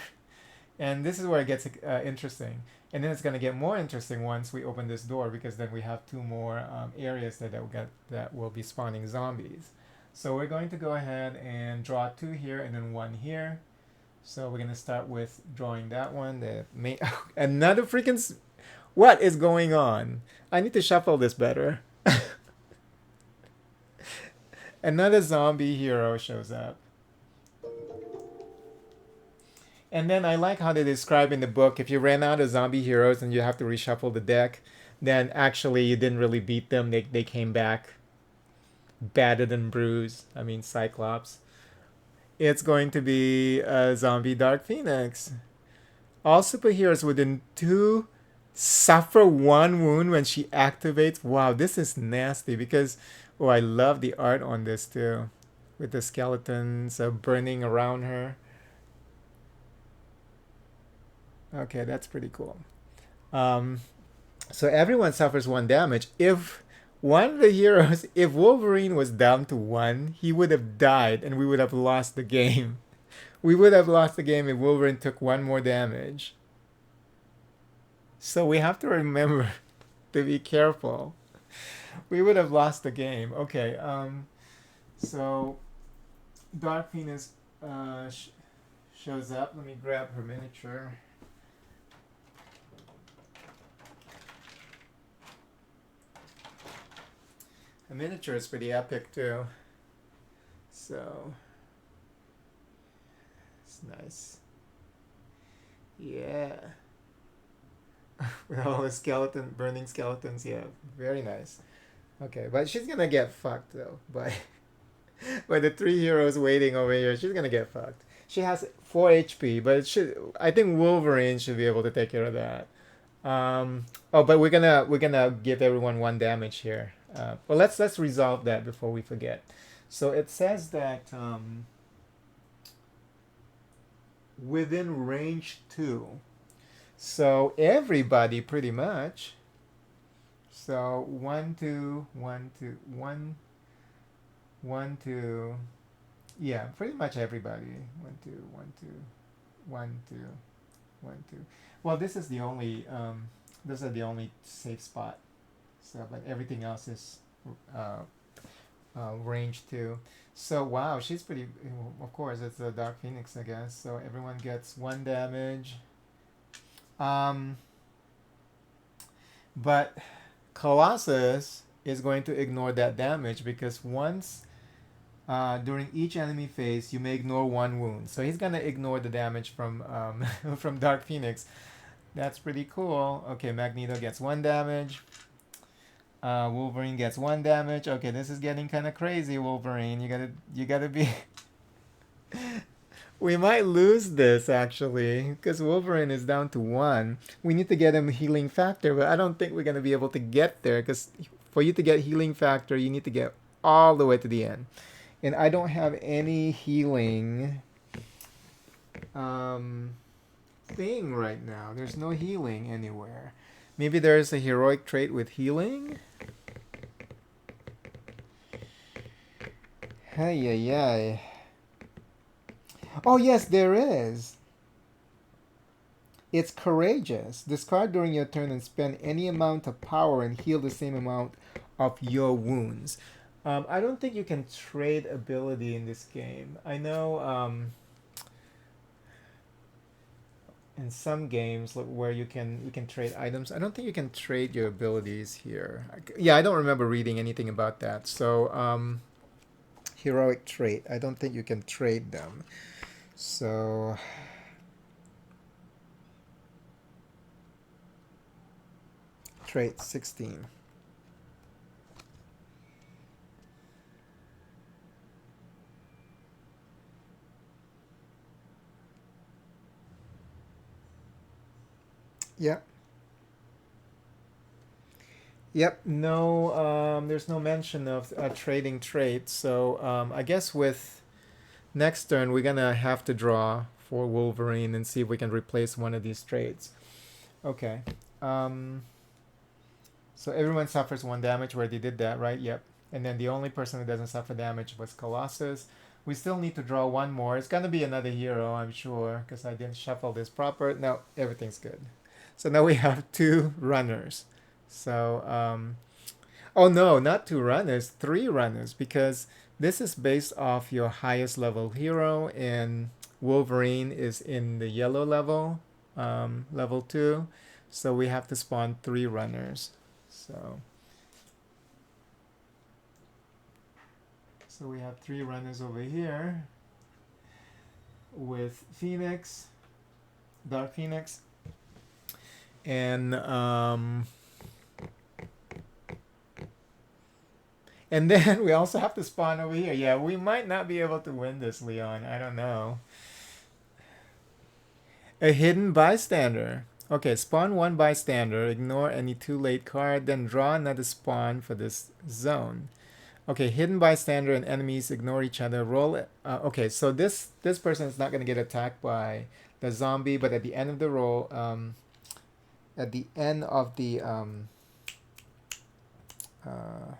and this is where it gets interesting. And then it's going to get more interesting once we open this door, because then we have 2 more areas that will be spawning zombies. So we're going to go ahead and draw 2 here and then 1 here. So we're going to start with drawing that one. Another freaking... What is going on? I need to shuffle this better. Another zombie hero shows up. And then I like how they describe in the book, if you ran out of zombie heroes and you have to reshuffle the deck, then actually you didn't really beat them. They came back battered and bruised. I mean, Cyclops. It's going to be a zombie Dark Phoenix. All superheroes within 2 suffer 1 wound when she activates. Wow, this is nasty because, I love the art on this too. With the skeletons burning around her. Okay, that's pretty cool. So everyone suffers 1 damage. If one of the heroes, if Wolverine was down to 1, he would have died and we would have lost the game. We would have lost the game if Wolverine took 1 more damage. So we have to remember to be careful. We would have lost the game. Okay, so Dark Phoenix shows up. Let me grab her miniature. The miniature is pretty epic too. So Nice. Yeah. With all the burning skeletons. Yeah, very nice. Okay, but she's gonna get fucked though by the three heroes waiting over here. She's gonna get fucked. She has 4 HP, but it should. I think Wolverine should be able to take care of that. Oh, but we're gonna give everyone 1 damage here. Well, let's resolve that before we forget. So it says that within range 2. So everybody pretty much. So 1, 2, 1, 2, 1, 1, 2. Yeah, pretty much everybody. 1, 2, 1, 2, 1, 2, 1, 2. Well, those are the only safe spot. So, but everything else is uh, range 2. So wow, she's pretty. Of course, it's a Dark Phoenix, I guess. So everyone gets 1 damage. Um, but Colossus is going to ignore that damage because once during each enemy phase, you may ignore 1 wound. So he's gonna ignore the damage from from Dark Phoenix. That's pretty cool. Okay, Magneto gets 1 damage. Wolverine gets 1 damage. Okay, this is getting kind of crazy, Wolverine. You gotta be. We might lose this actually, because Wolverine is down to 1. We need to get him healing factor, but I don't think we're gonna be able to get there. Because for you to get healing factor, you need to get all the way to the end, and I don't have any healing um, thing right now. There's no healing anywhere. Maybe there's a heroic trait with healing. Hey, yeah. Oh, yes, there is. It's courageous. Discard during your turn and spend any amount of power and heal the same amount of your wounds. I don't think you can trade ability in this game. I know in some games where you can trade items. I don't think you can trade your abilities here. Yeah, I don't remember reading anything about that. So heroic trait. I don't think you can trade them. So trait 16. Yep. Yep. No. There's no mention of trading traits. So I guess with next turn we're gonna have to draw for Wolverine and see if we can replace one of these traits. Okay. Um, so everyone suffers 1 damage. We already did that, right? Yep. And then the only person who doesn't suffer damage was Colossus. We still need to draw 1 more. It's gonna be another hero, I'm sure, because I didn't shuffle this proper. No, everything's good. So now we have 2 runners. So, oh no, not 2 runners, 3 runners, because this is based off your highest level hero, and Wolverine is in the yellow level, level 2. So we have to spawn 3 runners. So we have 3 runners over here with Phoenix, Dark Phoenix, and then we also have to spawn over here. Yeah, we might not be able to win this, Leon. I don't know. A hidden bystander. Okay, spawn 1 bystander, ignore any too late card, then draw another spawn for this zone. Okay, hidden bystander and enemies ignore each other. Roll. Okay, so this person is not gonna get attacked by the zombie, but at the end of the roll, at the end of uh,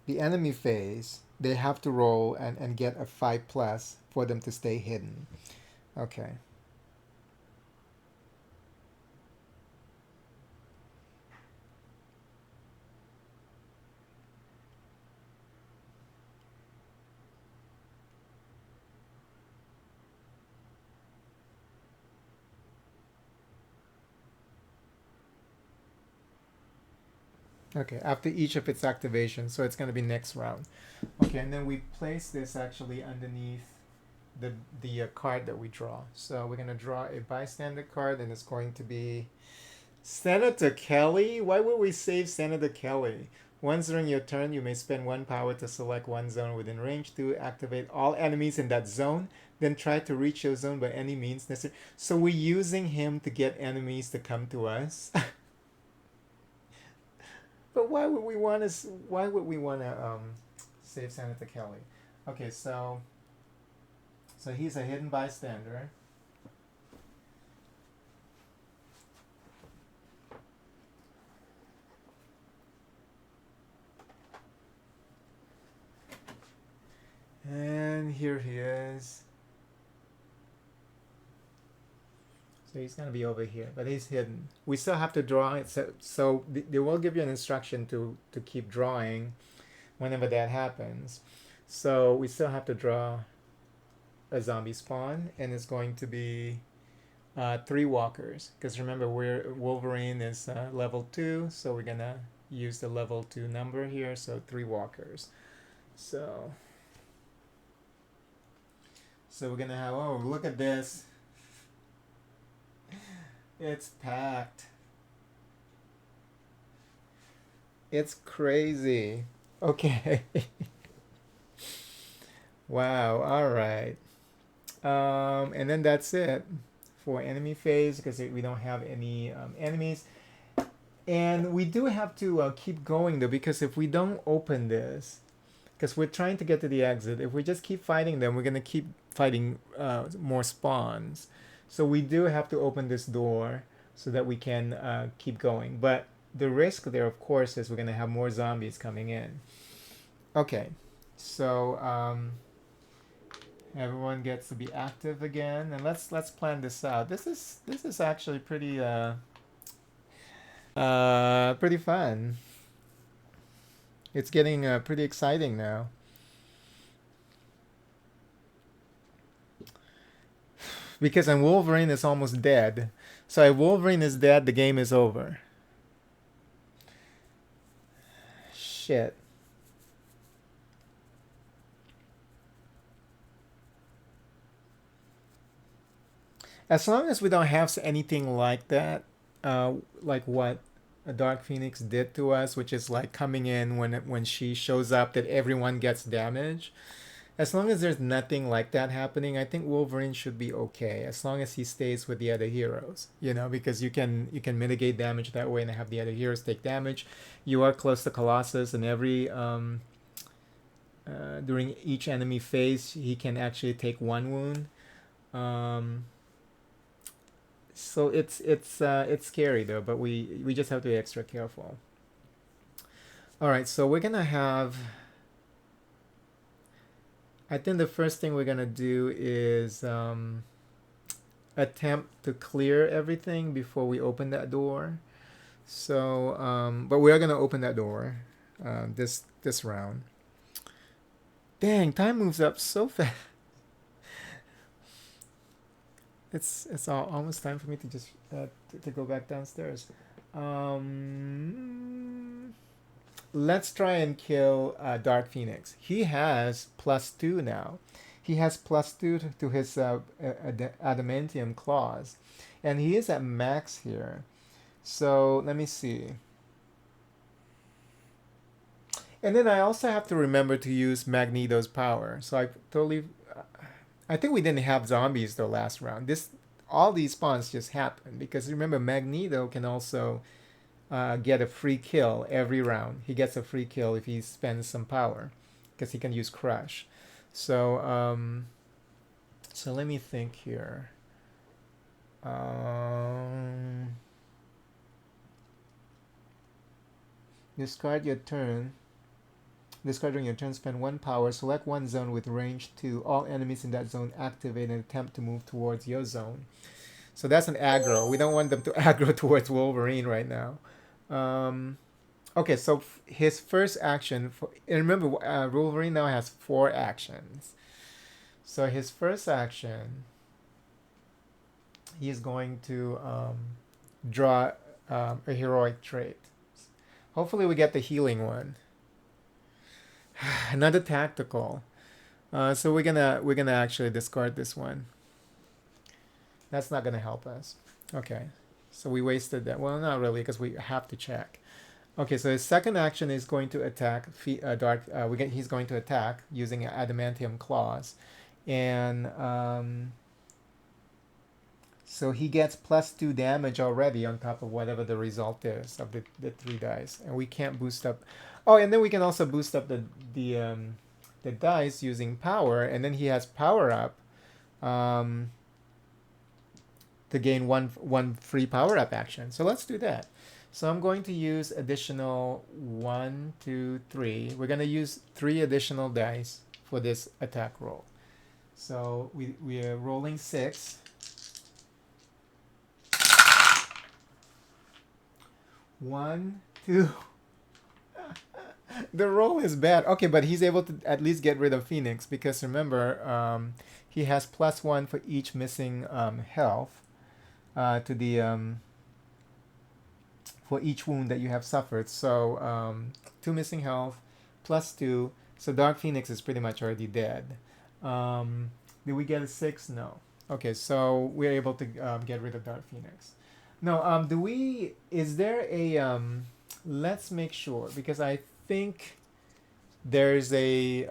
the enemy phase, they have to roll and get a 5+ for them to stay hidden. Okay. Okay, after each of its activations, so it's going to be next round. Okay, and then we place this actually underneath the card that we draw. So we're gonna draw a bystander card, and it's going to be Senator Kelly. Why would we save Senator Kelly? Once during your turn, you may spend one power to select one zone within range to activate all enemies in that zone. Then try to reach your zone by any means necessary. So we're using him to get enemies to come to us. But why would we want to? Why would we want to save Senator Kelly? Okay, so he's a hidden bystander. And here he is. So he's going to be over here, but he's hidden. We still have to draw it. So they will give you an instruction to keep drawing whenever that happens. So we still have to draw a zombie spawn, and it's going to be 3 walkers. Because remember, Wolverine is level 2, so we're going to use the level 2 number here, so 3 walkers. So we're going to have, oh, look at this. It's packed. It's crazy. Okay. Wow, all right. And then that's it for enemy phase, because we don't have any enemies. And we do have to keep going, though, because if we don't open this, because we're trying to get to the exit, if we just keep fighting them, we're going to keep fighting more spawns. So we do have to open this door so that we can keep going. But the risk there, of course, is we're going to have more zombies coming in. Okay, so everyone gets to be active again, and let's plan this out. This is actually pretty pretty fun. It's getting pretty exciting now. Because Wolverine is almost dead. So if Wolverine is dead, the game is over. Shit. As long as we don't have anything like that, like what a Dark Phoenix did to us, which is like coming in when she shows up that everyone gets damaged. As long as there's nothing like that happening, I think Wolverine should be okay. As long as he stays with the other heroes, because you can mitigate damage that way and have the other heroes take damage. You are close to Colossus, and every during each enemy phase, he can actually take 1 wound. So it's scary though, but we just have to be extra careful. All right, so we're gonna have. I think the first thing we're gonna do is attempt to clear everything before we open that door. So, but we are gonna open that door this round. Dang, time moves up so fast. It's almost time for me to just to go back downstairs. Let's try and kill Dark Phoenix. He has +2 now. He has +2 to his adamantium claws, and he is at max here. So let me see. And then I also have to remember to use Magneto's power. So I think we didn't have zombies though last round. All these spawns just happened because remember Magneto can also get a free kill every round. He gets a free kill if he spends some power because he can use Crush. So so let me think here. Discard your turn. Discard during your turn, spend 1 power, select 1 zone with range 2. All enemies in that zone activate and attempt to move towards your zone. So that's an aggro. We don't want them to aggro towards Wolverine right now. Okay, so his first action, and remember, Wolverine now has 4 actions. So his first action, he is going to draw a heroic trait. Hopefully we get the healing one. Another tactical. So we're gonna actually discard this one. That's not gonna help us. Okay. So we wasted that. Well, not really, because we have to check. Okay, so his second action is going to attack dark. He's going to attack using adamantium claws, and so he gets +2 damage already on top of whatever the result is of the 3 dice, and we can't boost up. Oh, and then we can also boost up the dice using power, and then he has power up um, to gain one free power up action. So let's do that. So I'm going to use additional 1, 2, 3. We're going to use 3 additional dice for this attack roll. So we are rolling 6. 1, 2. The roll is bad. Okay, but he's able to at least get rid of Phoenix, because remember, he has +1 for each missing health to the for each wound that you have suffered. So 2 missing health, +2. So Dark Phoenix is pretty much already dead. Did we get a 6? No. Okay, so we're able to get rid of Dark Phoenix. No, is there a, let's make sure, because I think there's a,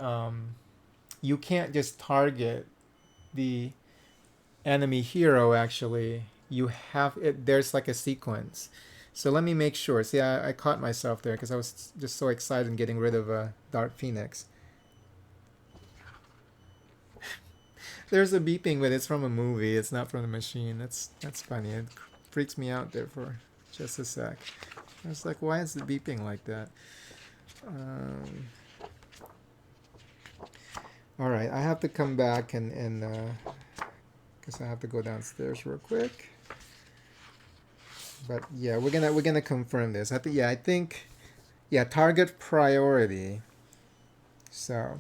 you can't just target the enemy hero, actually. You have it, there's like a sequence. So let me make sure. See, I caught myself there because I was just so excited in getting rid of Dark Phoenix. There's a beeping, but it's from a movie. It's not from the machine. That's funny. It freaks me out there for just a sec. I was like, why is it beeping like that? All right, I have to come back and because I have to go downstairs real quick. But yeah, we're gonna confirm this. I think target priority. So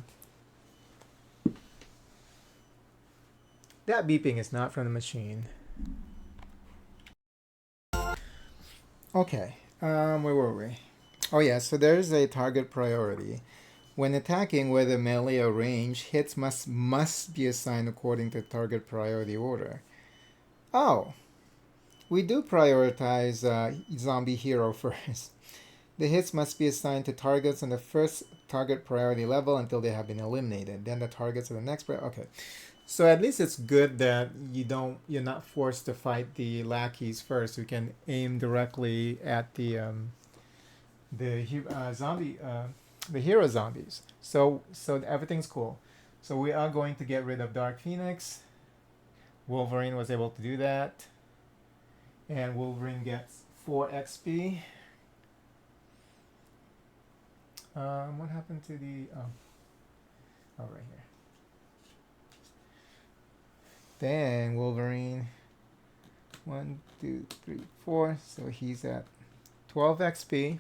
that beeping is not from the machine. Okay, where were we? Oh yeah, so there's a target priority. When attacking, whether melee or range, hits must be assigned according to target priority order. Oh, we do prioritize zombie hero first. The hits must be assigned to targets on the first target priority level until they have been eliminated. Then the targets of the next okay. So at least it's good that you're not forced to fight the lackeys first. You can aim directly at the zombie the hero zombies. So everything's cool. So we are going to get rid of Dark Phoenix. Wolverine was able to do that. And Wolverine gets 4 XP. What happened to the right here. Then Wolverine 1, 2, 3, 4. So he's at 12 XP.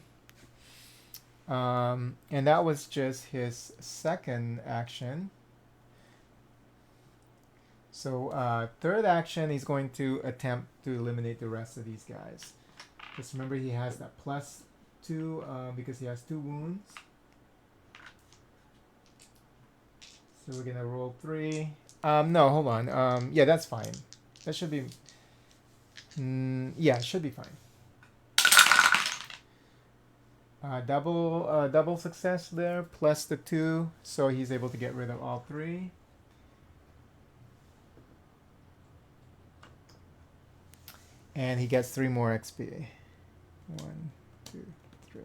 And that was just his second action. So third action, he's going to attempt to eliminate the rest of these guys. Just remember, he has that +2 because he has 2 wounds. So we're gonna roll 3. No, hold on. Yeah, that's fine. That should be. Yeah, it should be fine. Double success there, plus the 2, so he's able to get rid of all 3. And he gets 3 more XP. 1, 2, 3.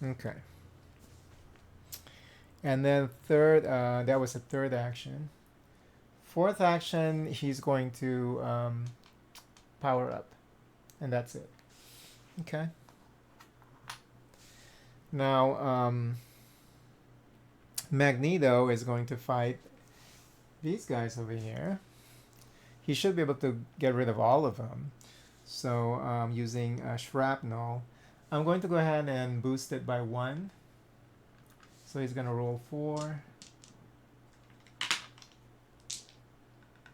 Okay. And then third, that was the third action. Fourth action, he's going to power up. And that's it. Okay. Now, Magneto is going to fight these guys over here. He should be able to get rid of all of them. So using shrapnel, I'm going to go ahead and boost it by 1. So he's going to roll 4.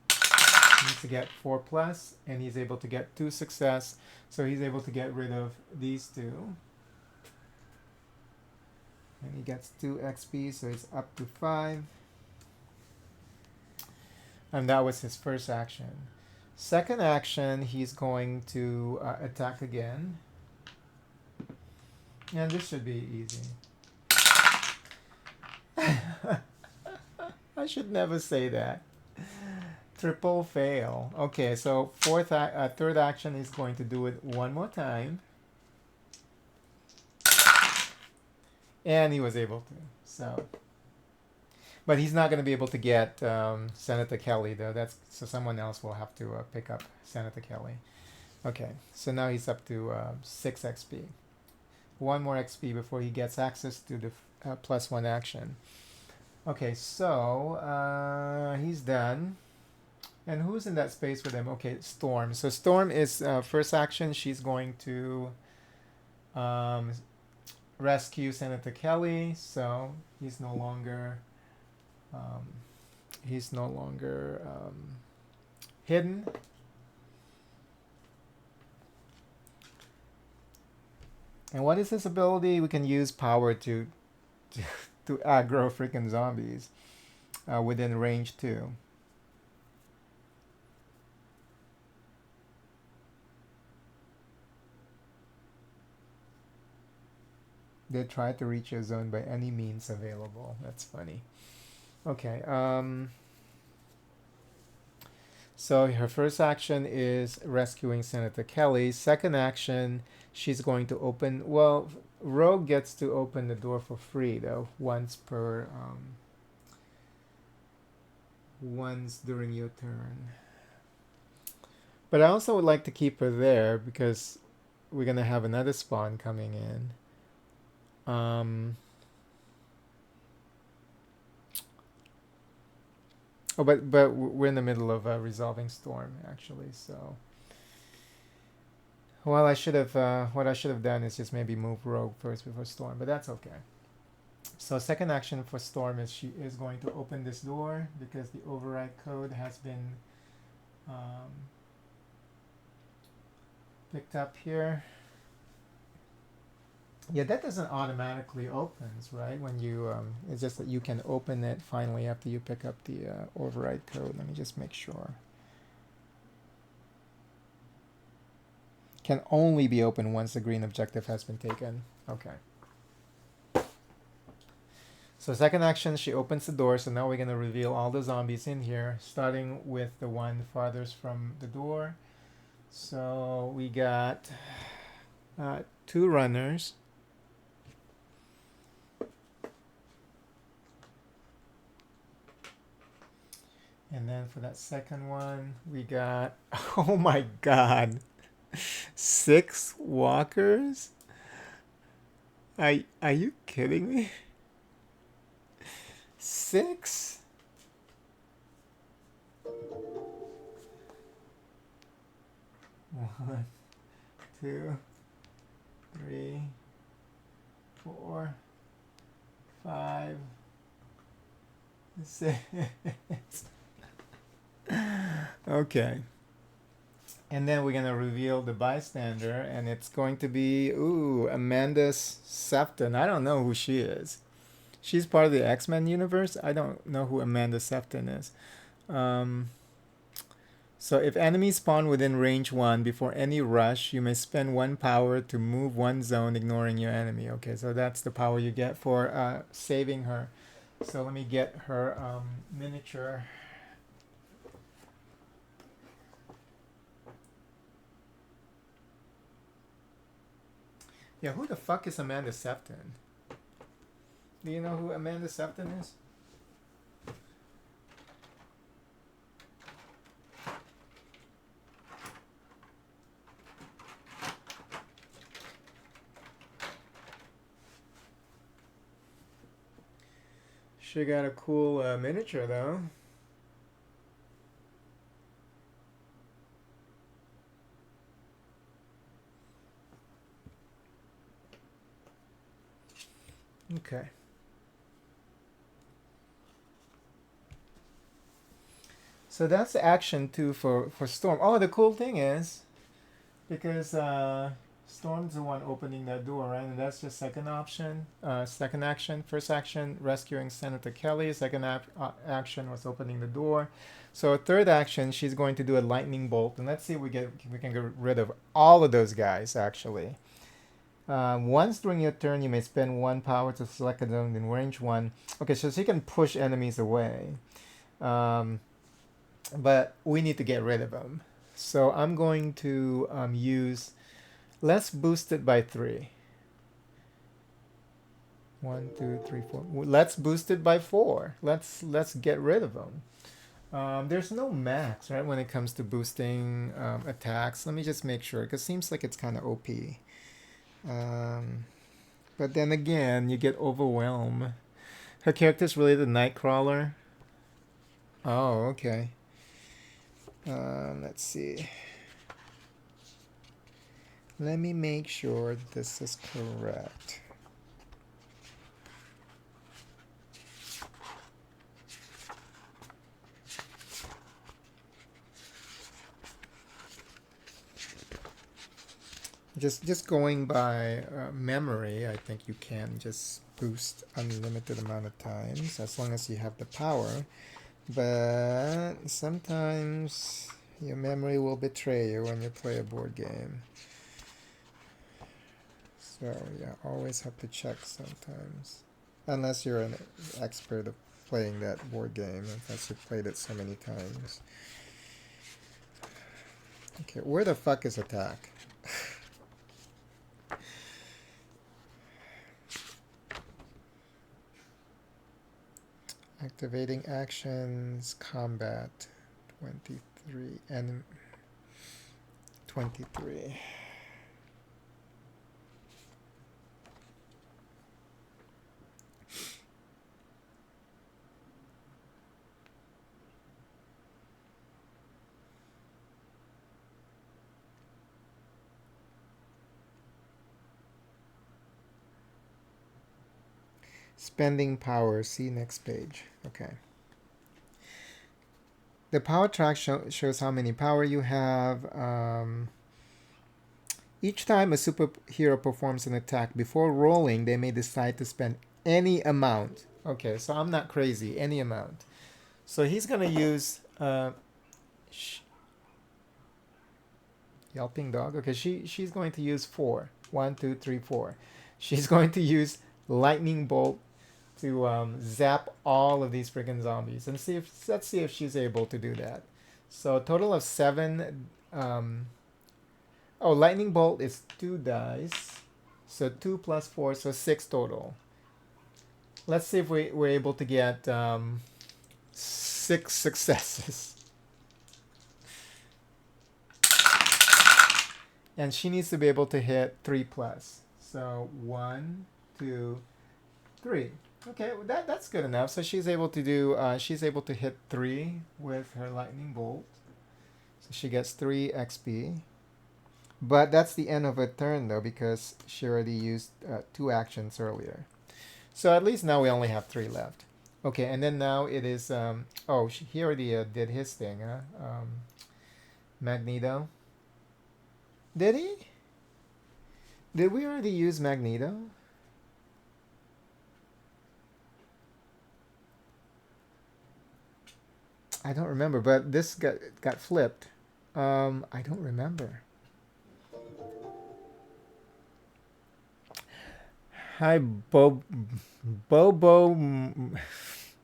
He needs to get 4+, and he's able to get 2 success. So he's able to get rid of these 2. And he gets 2 XP, so it's up to 5. And that was his first action. Second action, he's going to attack again. And this should be easy. I should never say that. Triple fail. Okay, so third action is going to do it one more time. And he was able to. So, but he's not going to be able to get Senator Kelly though. So someone else will have to pick up Senator Kelly. Okay, so now he's up to 6 XP. 1 more XP before he gets access to the +1 action. Okay, so he's done. And who's in that space with him? Okay, Storm. So Storm is first action. She's going to rescue Senator Kelly. So he's no longer hidden. And what is this ability? We can use power to aggro freaking zombies within range 2. They try to reach your zone by any means available. That's funny. Okay. So her first action is rescuing Senator Kelly. Second action, she's going to open. Well, Rogue gets to open the door for free though, once during your turn. But I also would like to keep her there because we're gonna have another spawn coming in. But we're in the middle of resolving Storm actually, so. Well, what I should have done is just maybe move Rogue first before Storm, but that's okay. So second action for Storm is she is going to open this door because the override code has been picked up here. Yeah, that doesn't automatically opens, right? When you it's just that you can open it finally after you pick up the override code. Let me just make sure. Can only be opened once the green objective has been taken. Okay. So second action, she opens the door. So now we're gonna reveal all the zombies in here, starting with the one farthest from the door. So we got 2 runners. And then for that second one, we got, oh my god, 6 walkers? Are you kidding me? 6? One, 2, 3, 4, 5, 6. Okay. And then we're going to reveal the bystander, and it's going to be, Amanda Sefton. I don't know who she is. She's part of the X-Men universe. I don't know who Amanda Sefton is. So if enemies spawn within range 1 before any rush, you may spend 1 power to move 1 zone, ignoring your enemy. Okay, so that's the power you get for saving her. So let me get her miniature. Yeah, who the fuck is Amanda Sefton? Do you know who Amanda Sefton is? She got a cool miniature though. Okay. So that's action 2 for Storm. Oh, the cool thing is, because Storm's the one opening that door, right? And that's your second option. Second action. First action, rescuing Senator Kelly. Second action was opening the door. So third action, she's going to do a lightning bolt, and let's see if we can get rid of all of those guys actually. Once during your turn, you may spend one power to select a zone in range one. Okay, so she can push enemies away, but we need to get rid of them. So I'm going to use. Let's boost it by 3. 1, 2, 3, 4. Let's boost it by 4. Let's get rid of them. There's no max, right, when it comes to boosting attacks. Let me just make sure, because it seems like it's kind of OP. But then again, you get overwhelmed. Her character's really the Nightcrawler. Oh, okay. Let's see. Let me make sure this is correct. Just going by memory, I think you can just boost unlimited amount of times as long as you have the power. But sometimes your memory will betray you when you play a board game. So yeah, always have to check sometimes. Unless you're an expert of playing that board game, unless you've played it so many times. Okay, where the fuck is attack? Activating actions, combat, 23, and 23. Spending power, see next page. Okay. The power track shows how many power you have. Each time a superhero performs an attack, before rolling, they may decide to spend any amount. Okay, so I'm not crazy. Any amount. So he's going to use... yelping dog. Okay, she's going to use 4. 1, 2, 3, 4. She's going to use lightning bolt to zap all of these freaking zombies, and let's see if she's able to do that. So a total of 7. Lightning bolt is 2 dice, so 2 plus 4, so 6 total. Let's see if we're able to get 6 successes. And she needs to be able to hit 3 plus. So 1, 2, 3. Okay, that's good enough. So she's able to do. She's able to hit 3 with her lightning bolt. So she gets 3 XP. But that's the end of her turn though, because she already used 2 actions earlier. So at least now we only have 3 left. Okay, and then now it is. He already did his thing, huh? Magneto. Did he? Did we already use Magneto? I don't remember, but this got flipped. I don't remember. Hi, Bobo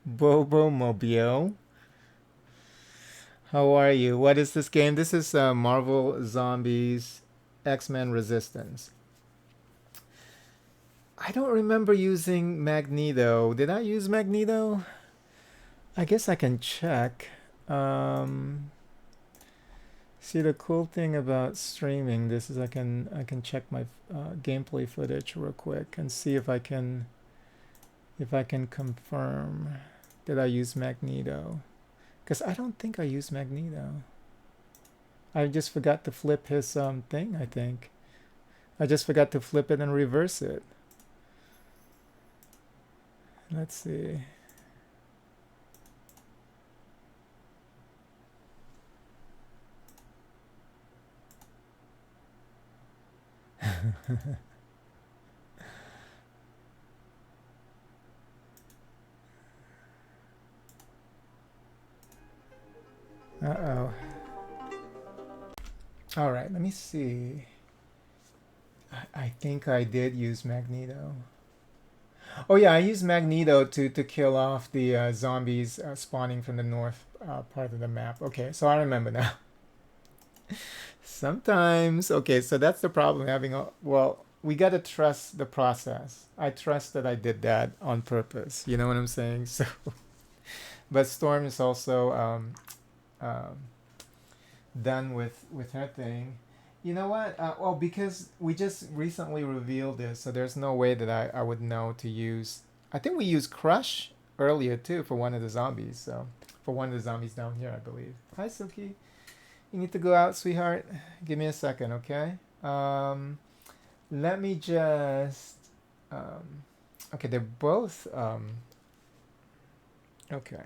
Mobile. How are you? What is this game? This is Marvel Zombies X-Men Resistance. I don't remember using Magneto. Did I use Magneto? I guess I can check. See, the cool thing about streaming this is I can check my gameplay footage real quick and see if I can confirm that I use Magneto. Because I don't think I used Magneto. I just forgot to flip his thing, I think. I just forgot to flip it and reverse it. Let's see. Uh-oh. All right, let me see. I think I did use Magneto. Oh yeah, I used Magneto to kill off the zombies spawning from the north part of the map. Okay, so I remember now. Sometimes, okay, so that's the problem having a, well, we got to trust the process. I trust that I did that on purpose. You know what I'm saying? So, but Storm is also um, done with her thing. You know what? Well, because we just recently revealed this, so there's no way that I would know to use. I think we used Crush earlier too for one of the zombies. So for one of the zombies down here, I believe. Hi, Silky. You need to go out, sweetheart. Give me a second, okay? Let me just. Um, okay, they're both. Okay.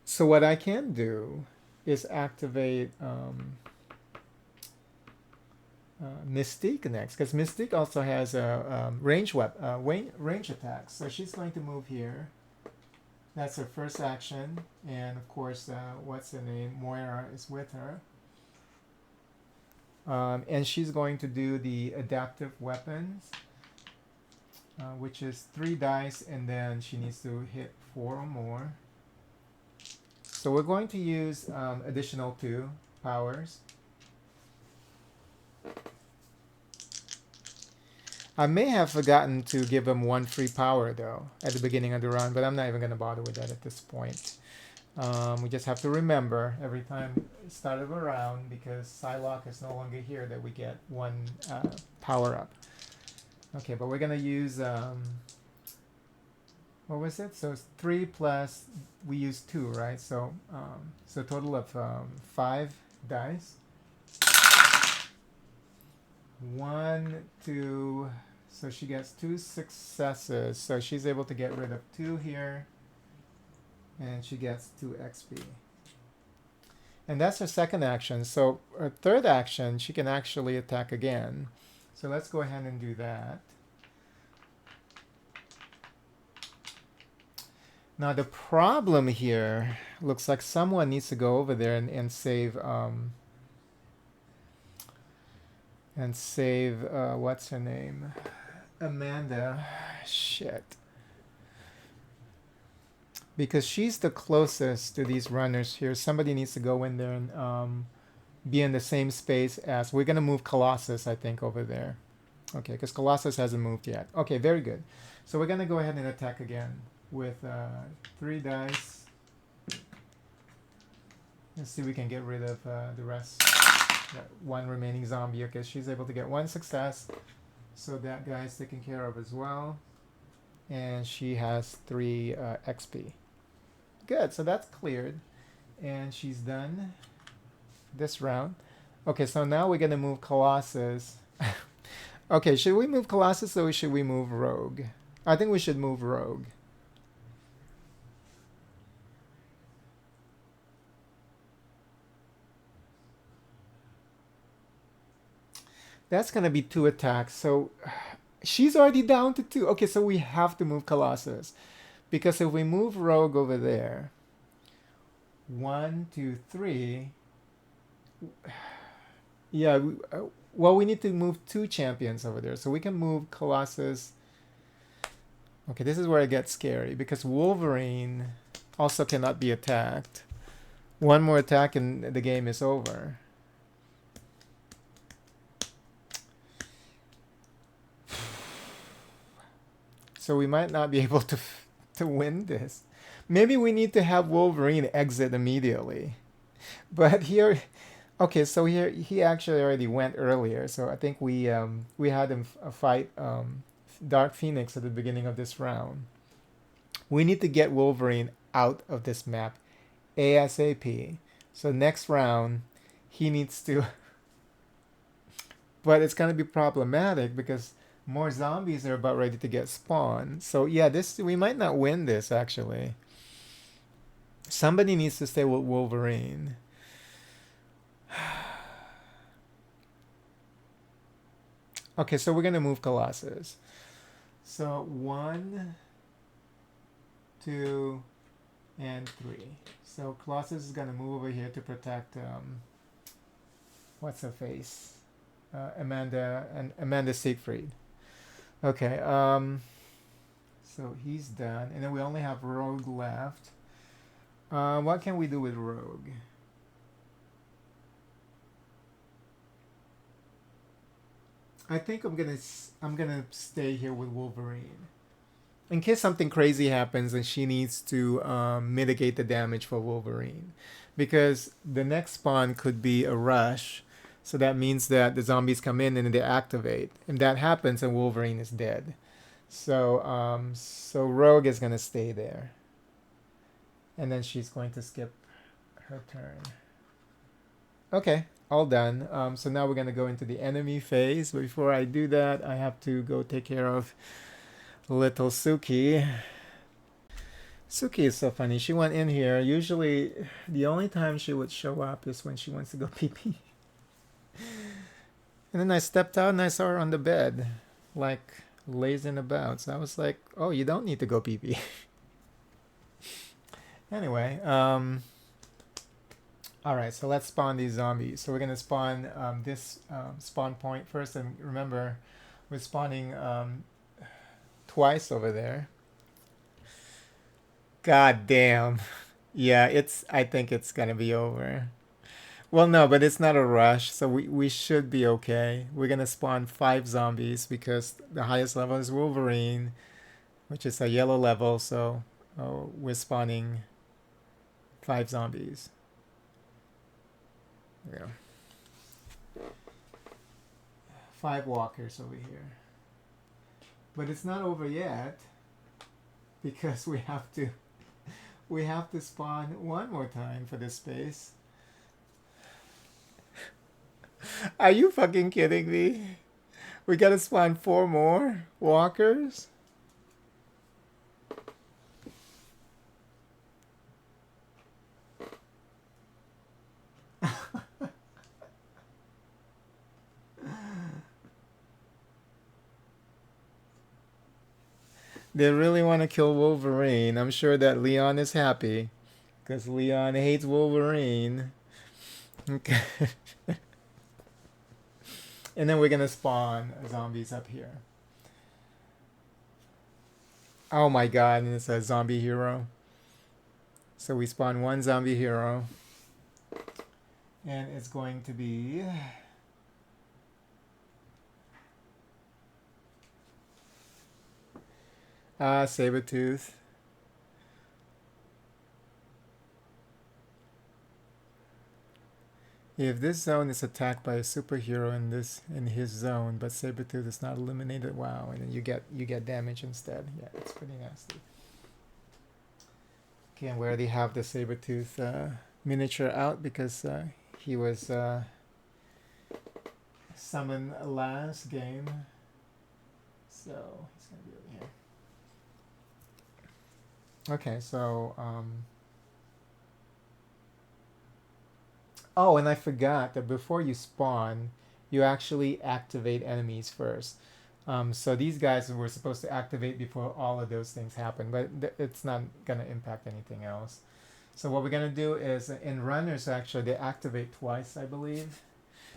So what I can do is activate Mystique next, because Mystique also has a range attacks. So she's going to move here. That's her first action, and of course, what's her name? Moira is with her. And she's going to do the adaptive weapons, which is 3 dice, and then she needs to hit 4 or more. So we're going to use additional 2 powers. I may have forgotten to give him 1 free power though at the beginning of the run, but I'm not even going to bother with that at this point. We just have to remember every time we start of a round, because Psylocke is no longer here, that we get 1 power up. Okay, but we're going to use, what was it? So it's 3 plus, we use 2, right? So, so a total of 5 dice. 1, 2, so she gets 2 successes. So she's able to get rid of 2 here. And she gets 2 XP. And that's her second action. So her third action, she can actually attack again. So let's go ahead and do that. Now the problem here, looks like someone needs to go over there and save what's her name? Amanda. Shit. Because she's the closest to these runners here. Somebody needs to go in there and be in the same space as... We're going to move Colossus, I think, over there. Okay, because Colossus hasn't moved yet. Okay, very good. So we're going to go ahead and attack again with 3 dice. Let's see if we can get rid of the rest. That 1 remaining zombie. Okay, she's able to get 1 success. So that guy's taken care of as well. And she has 3 XP. Good, so that's cleared. And she's done this round. Okay, so now we're going to move Colossus. Okay, should we move Colossus or should we move Rogue? I think we should move Rogue. That's going to be 2 attacks. So she's already down to 2. Okay, so we have to move Colossus. Because if we move Rogue over there, 1, 2, 3. Yeah, well, we need to move 2 champions over there. So we can move Colossus. Okay, this is where it gets scary, because Wolverine also cannot be attacked. 1 more attack and the game is over. So we might not be able to win this. Maybe we need to have Wolverine exit immediately. But here, okay, so here he actually already went earlier. So I think we had him fight Dark Phoenix at the beginning of this round. We need to get Wolverine out of this map ASAP. So next round, he needs to... But it's going to be problematic because more zombies are about ready to get spawned. So yeah, we might not win this actually. Somebody needs to stay with Wolverine. Okay, so we're gonna move Colossus. So 1, 2, and 3. So Colossus is gonna move over here to protect what's her face? Amanda and Amanda Siegfried. Okay, so he's done, and then we only have Rogue left. What can we do with Rogue? I think I'm gonna stay here with Wolverine in case something crazy happens and she needs to mitigate the damage for Wolverine, because the next spawn could be a rush. So that means that the zombies come in and they activate. If that happens, and Wolverine is dead. So Rogue is gonna stay there, and then she's going to skip her turn. Okay, all done. So now we're gonna go into the enemy phase. But before I do that, I have to go take care of little Suki. Suki is so funny. She went in here. Usually, the only time she would show up is when she wants to go pee pee. And then I stepped out and I saw her on the bed, like lazing about. So I was like, "Oh, you don't need to go pee pee." Anyway, all right. So let's spawn these zombies. So we're gonna spawn this spawn point first, and remember, we're spawning twice over there. God damn. Yeah, I think it's gonna be over. Well, no, but it's not a rush, so we should be okay. We're gonna spawn 5 zombies because the highest level is Wolverine, which is a yellow level, so we're spawning 5 zombies. Yeah. 5 walkers over here. But it's not over yet because we have to spawn one more time for this space. Are you fucking kidding me? We gotta spawn 4 more walkers? They really want to kill Wolverine. I'm sure that Leon is happy because Leon hates Wolverine. Okay. And then we're gonna spawn zombies up here. Oh my god, and it's a zombie hero. So we spawn 1 zombie hero. And it's going to be Sabretooth. If this zone is attacked by a superhero in his zone, but Sabretooth is not eliminated, wow, and then you get damage instead. Yeah, it's pretty nasty. Okay, and we already have the Sabretooth miniature out because he was summoned last game. So he's gonna be over here. Okay, so oh, and I forgot that before you spawn, you actually activate enemies first. So these guys were supposed to activate before all of those things happen, but it's not gonna impact anything else. So what we're gonna do is in runners actually they activate twice, I believe.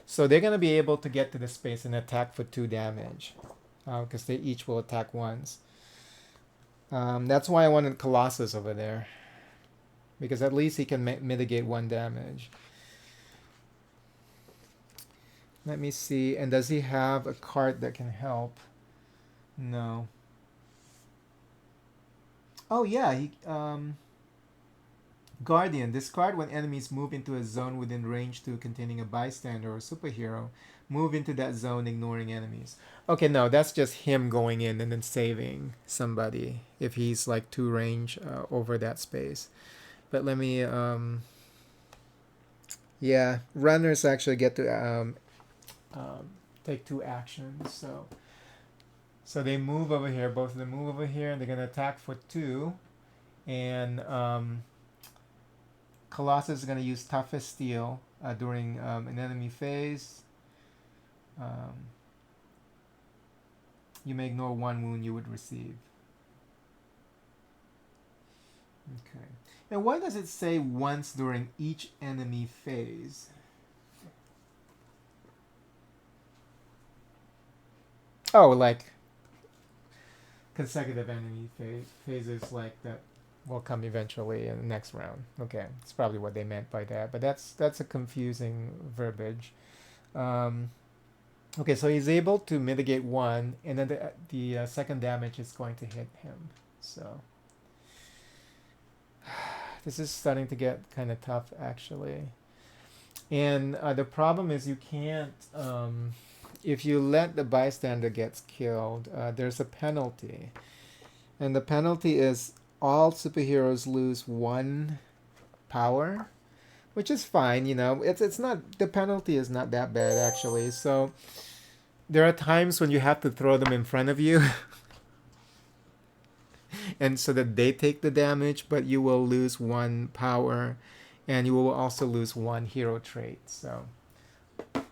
So they're gonna be able to get to the space and attack for 2 damage, because they each will attack once. That's why I wanted Colossus over there, because at least he can mitigate 1 damage. Let me see. And does he have a card that can help? No. Oh yeah, he Guardian. Discard when enemies move into a zone within range 2 containing a bystander or superhero. Move into that zone ignoring enemies. Okay, no, that's just him going in and then saving somebody if he's like 2 range over that space. But let me yeah, runners actually get to take 2 actions. So they move over here. Both of them move over here, and they're gonna attack for 2. And Colossus is gonna use toughest steel during an enemy phase. You may ignore one wound you would receive. Okay. And why does it say once during each enemy phase? Oh, like consecutive enemy phases like that will come eventually in the next round. Okay, that's probably what they meant by that. But that's a confusing verbiage. Um, okay, so he's able to mitigate one, and then the second damage is going to hit him. So this is starting to get kind of tough, actually. And the problem is you can't. If you let the bystander gets killed, there's a penalty, and the penalty is all superheroes lose one power, which is fine. You know, it's not the penalty is not that bad actually. So there are times when you have to throw them in front of you, and so that they take the damage, but you will lose one power, and you will also lose one hero trait. So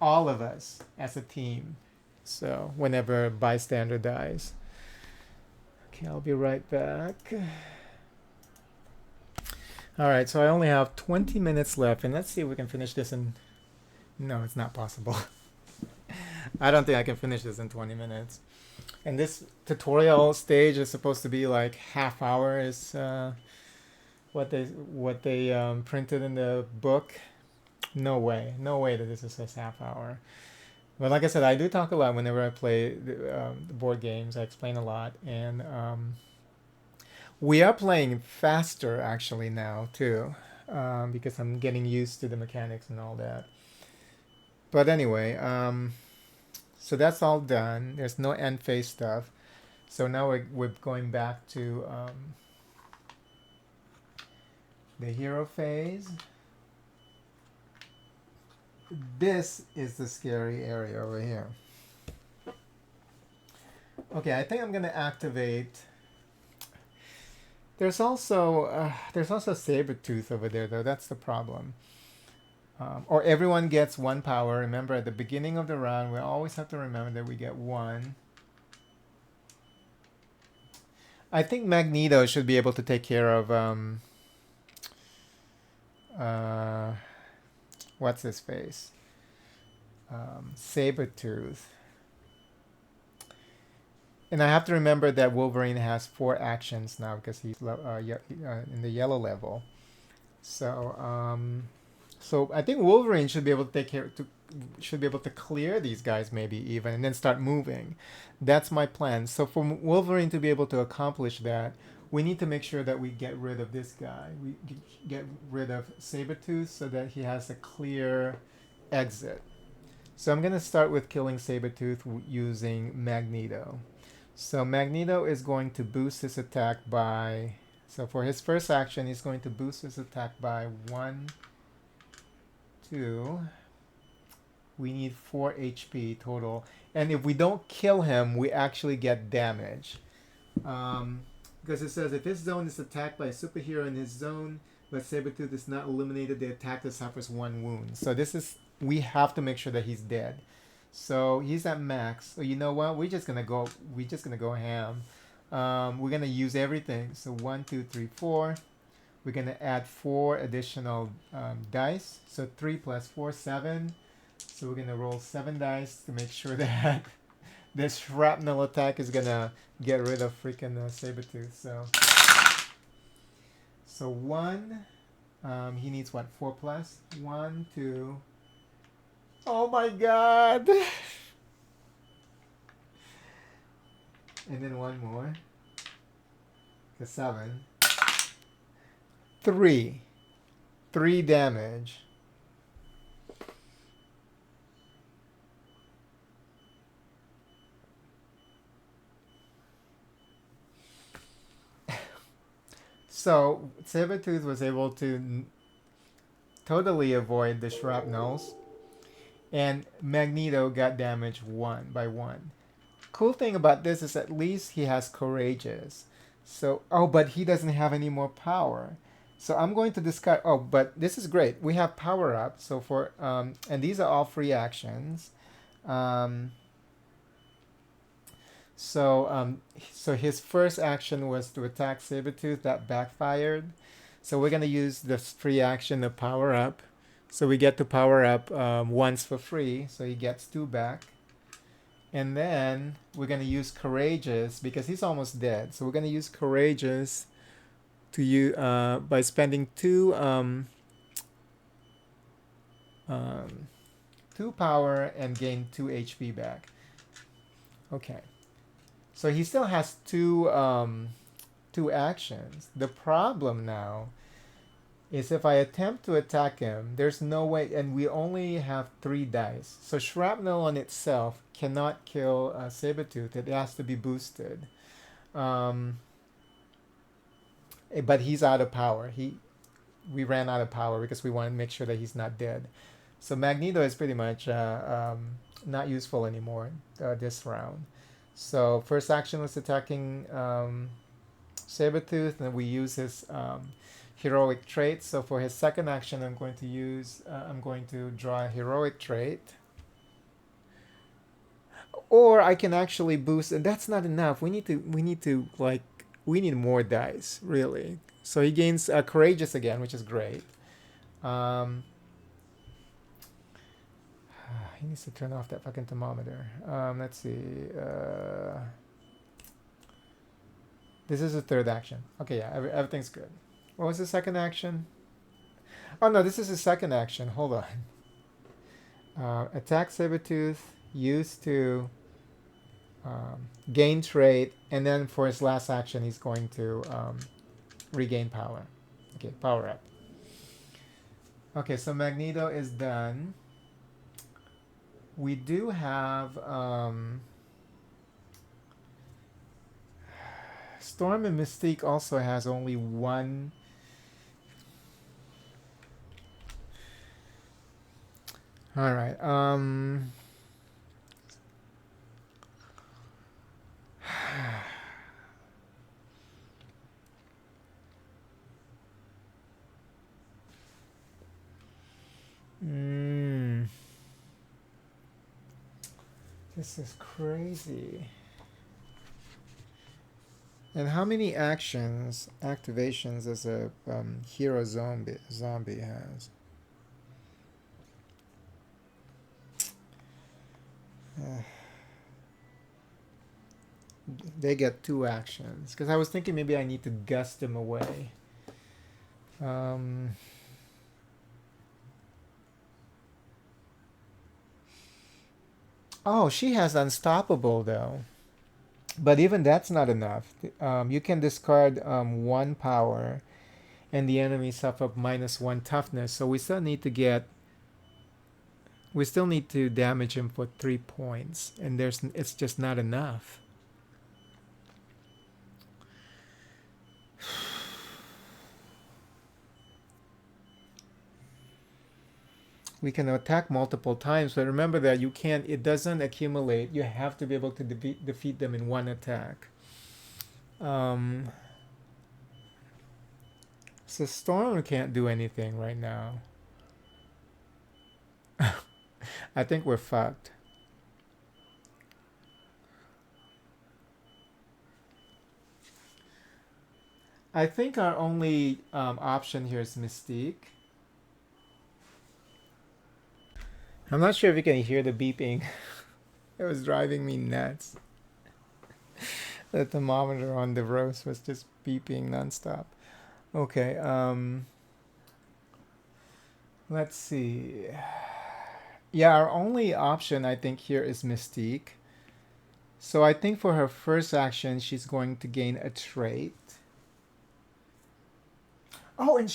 all of us as a team. So whenever a bystander dies. Okay, I'll be right back. All right, so I only have 20 minutes left, and let's see if we can finish this in... No, it's not possible. I don't think I can finish this in 20 minutes. And this tutorial stage is supposed to be like half hour is what they printed in the book. No way that this is just half hour. But like I said, I do talk a lot whenever I play the board games. I explain a lot, and we are playing faster actually now too, because I'm getting used to the mechanics and all that. But anyway, so that's all done. There's no end phase stuff. So now we're going back to the hero phase. This is the scary area over here. Okay, I think I'm gonna activate. There's also Sabretooth over there though. That's the problem. Or everyone gets one power. Remember, at the beginning of the round, we always have to remember that we get one. I think Magneto should be able to take care of what's his face? Sabretooth. And I have to remember that Wolverine has 4 actions now because he's in the yellow level. So I think Wolverine should be able to should be able to clear these guys maybe even and then start moving. That's my plan. So for Wolverine to be able to accomplish that, we need to make sure that we get rid of this guy. We get rid of Sabretooth so that he has a clear exit. So I'm going to start with killing Sabretooth using Magneto. So Magneto is going to boost his attack by... So for his first action, he's going to boost his attack by 1, 2... We need 4 HP total. And if we don't kill him, we actually get damage. Because it says if his zone is attacked by a superhero in his zone, but Sabretooth is not eliminated, the attacker suffers 1 wound. So this is... We have to make sure that he's dead. So he's at max. So you know what? We're just gonna go ham. We're gonna use everything. So 1, 2, 3, 4. We're gonna add 4 additional dice. So 3 plus 4, 7. So we're gonna roll 7 dice to make sure that this shrapnel attack is gonna get rid of freaking Sabretooth. So 1. He needs what? 4 plus? 1, 2. Oh my god! And then 1 more. 7. 3. 3 damage. So Sabretooth was able to totally avoid the shrapnels, and Magneto got damaged 1 by 1. Cool thing about this is at least he has Courageous. So, but he doesn't have any more power. So I'm going to discard... Oh, but this is great. We have Power Up. So for... and these are all free actions. So his first action was to attack Sabretooth. That backfired. So we're gonna use this free action to power up. So we get to power up once for free. So he gets 2 back. And then we're gonna use Courageous because he's almost dead. So we're gonna use Courageous to you by spending um, 2 power and gain 2 HP back. Okay. So he still has 2 actions. The problem now is if I attempt to attack him, there's no way, and we only have 3 dice. So shrapnel on itself cannot kill Sabretooth. It has to be boosted. Um, but he's out of power. We ran out of power because we want to make sure that he's not dead. So Magneto is pretty much not useful anymore this round. So first action was attacking Sabretooth, and we use his heroic trait. So for his second action, I'm going to draw a heroic trait. Or I can actually boost, and that's not enough. We need more dice, really. So he gains courageous again, which is great. He needs to turn off that fucking thermometer. Let's see. This is the third action. Okay, yeah, everything's good. What was the second action? Oh no, this is the second action. Hold on. Attack Sabretooth, use to gain trait, and then for his last action, he's going to regain power. Okay, power up. Okay, so Magneto is done. We do have Storm and Mystique also has only 1. All right. This is crazy. And how many activations does a hero zombie has? They get 2 actions. Because I was thinking maybe I need to gust them away. Oh, she has Unstoppable though. But even that's not enough. You can discard 1 power and the enemy suffer -1 toughness. So we still need to damage him for 3 points. And it's just not enough. We can attack multiple times, but remember that it doesn't accumulate. You have to be able to defeat them in 1 attack. So Storm can't do anything right now. I think we're fucked. I think our only option here is Mystique. I'm not sure if you can hear the beeping. It was driving me nuts. The thermometer on the roast was just beeping nonstop. Okay, let's see. Yeah, our only option I think here is Mystique. So I think for her first action, she's going to gain a trait. Oh, and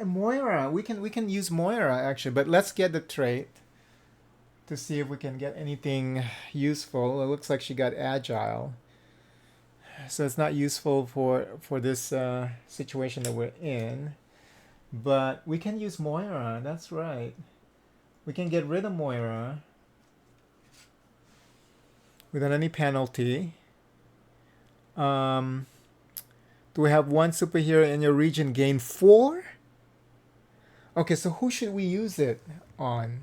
Moira. We can use Moira actually, but let's get the trait to see if we can get anything useful. It looks like she got Agile. So it's not useful for this situation that we're in. But we can use Moira. That's right. We can get rid of Moira without any penalty. Do we have 1 superhero in your region gain 4? Okay, so who should we use it on?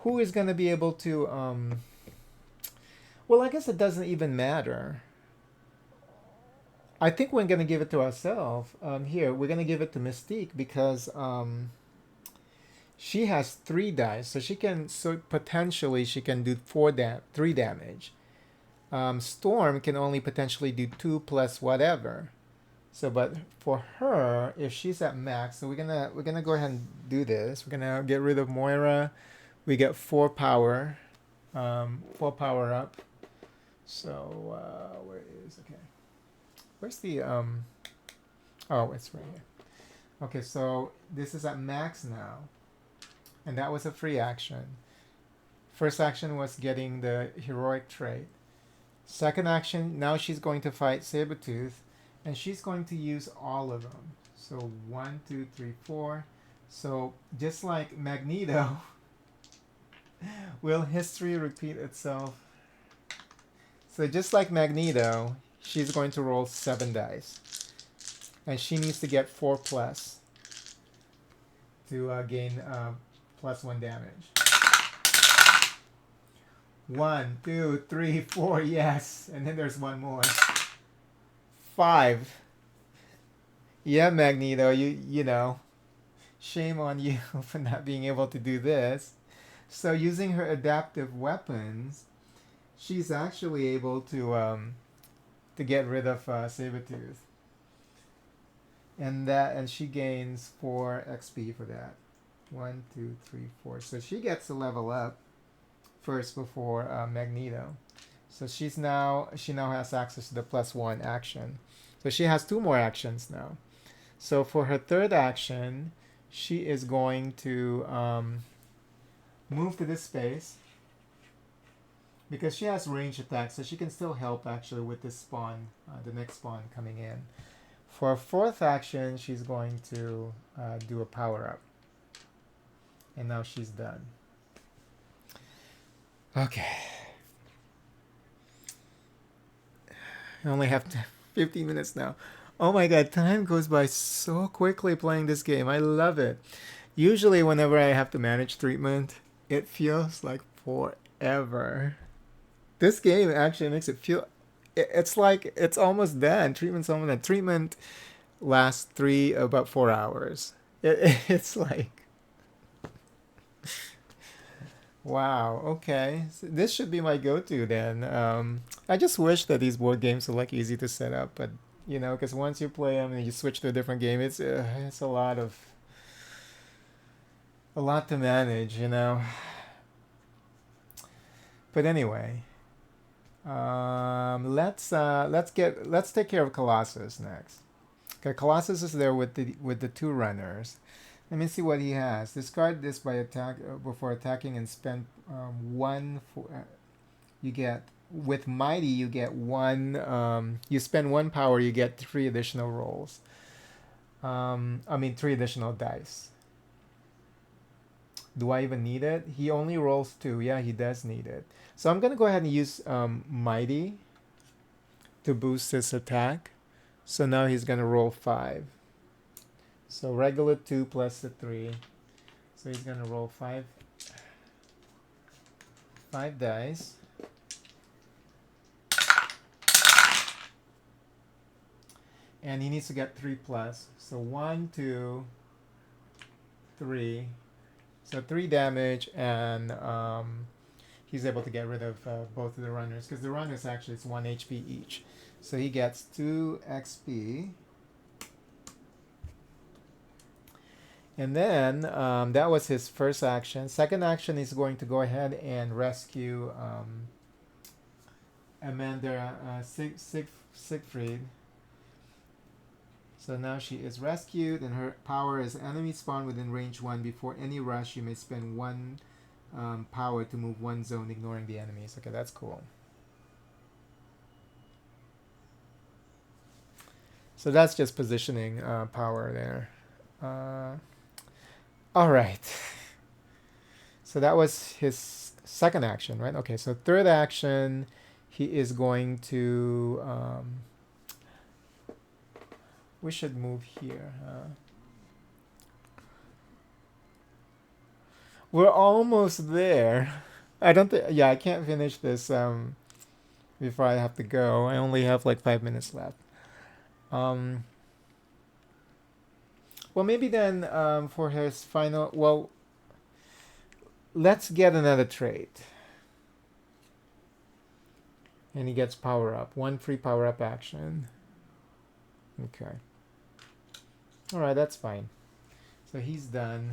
Who is going to be able to Well, I guess it doesn't even matter. I think we're gonna give it to ourselves. Here, we're gonna give it to Mystique because she has 3 dice, so she can, so potentially she can do 3 damage. Storm can only potentially do 2 plus whatever. So, but for her, if she's at max, so we're gonna go ahead and do this. We're gonna get rid of Moira. We get 4 power, 4 power up. So where is, okay? Where's the Oh, it's right here. Okay, so this is at max now, and that was a free action. First action was getting the heroic trait. Second action, now she's going to fight Sabretooth, and she's going to use all of them. So 1, 2, 3, 4. So just like Magneto, will history repeat itself? So just like Magneto, she's going to roll 7 dice. And she needs to get 4 plus to gain +1 damage. 1, 2, 3, 4, yes. And then there's one more. 5. Yeah, Magneto, you know, shame on you for not being able to do this. So using her adaptive weapons, she's actually able to get rid of Sabretooth. And she gains 4 XP for that. 1, 2, 3, 4. So she gets to level up first before Magneto. So she now has access to the +1 action. So she has 2 more actions now. So for her third action, she is going to move to this space because she has range attack, so she can still help actually with this spawn, the next spawn coming in. For her fourth action, she's going to do a power up. And now she's done. Okay. I only have 15 minutes now. Oh my god, time goes by so quickly playing this game. I love it. Usually whenever I have to manage treatment, it feels like forever. This game actually makes it feel, it's like it's almost done. Treatment's almost done. Treatment lasts about 4 hours. It's like, wow, okay. So this should be my go-to then. I just wish that these board games were like easy to set up, but you know, because once you play them and you switch to a different game, it's a lot to manage, you know. But anyway, let's take care of Colossus next. Okay, Colossus is there with the 2 runners. Let me see what he has. Discard this by attack before attacking and spend 1 for. You get with Mighty. You get 1. You spend 1 power. You get 3 additional rolls. 3 additional dice. Do I even need it? He only rolls 2. Yeah, he does need it. So I'm gonna go ahead and use Mighty to boost his attack. So now he's gonna roll 5. So regular 2 plus the 3. So he's gonna roll 5 dice. And he needs to get 3 plus. So 1, 2, 3. So 3 damage, and he's able to get rid of both of the runners, because the runners actually it's 1 HP each. So he gets 2 XP. And then that was his first action. Second action is going to go ahead and rescue Amanda Siegfried. So now she is rescued, and her power is enemy spawn within range 1. Before any rush, you may spend 1 power to move 1 zone, ignoring the enemies. Okay, that's cool. So that's just positioning power there. All right. So that was his second action, right? Okay, so third action, he is going to... we should move here. We're almost there. I don't think... Yeah, I can't finish this before I have to go. I only have like 5 minutes left. Um, well, maybe then for his final. Well, let's get another trait. And he gets power up. One free power up action. Okay. Alright, that's fine. So he's done.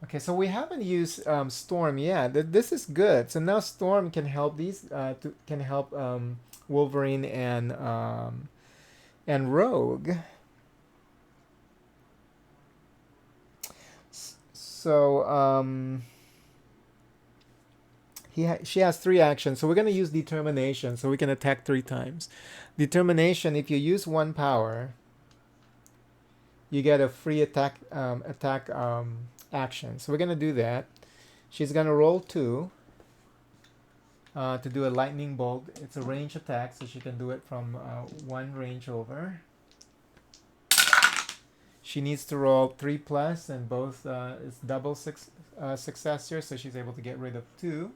Okay, so we haven't used Storm yet. This is good. So now Storm can help can help Wolverine and Rogue. So she has 3 actions. So we're gonna use Determination. So we can attack 3 times. Determination. If you use 1 power, you get a free attack action. So we're gonna do that. She's gonna roll 2 to do a lightning bolt. It's a range attack, so she can do it from 1 range over. She needs to roll 3 plus, and both is double success here, so she's able to get rid of 2,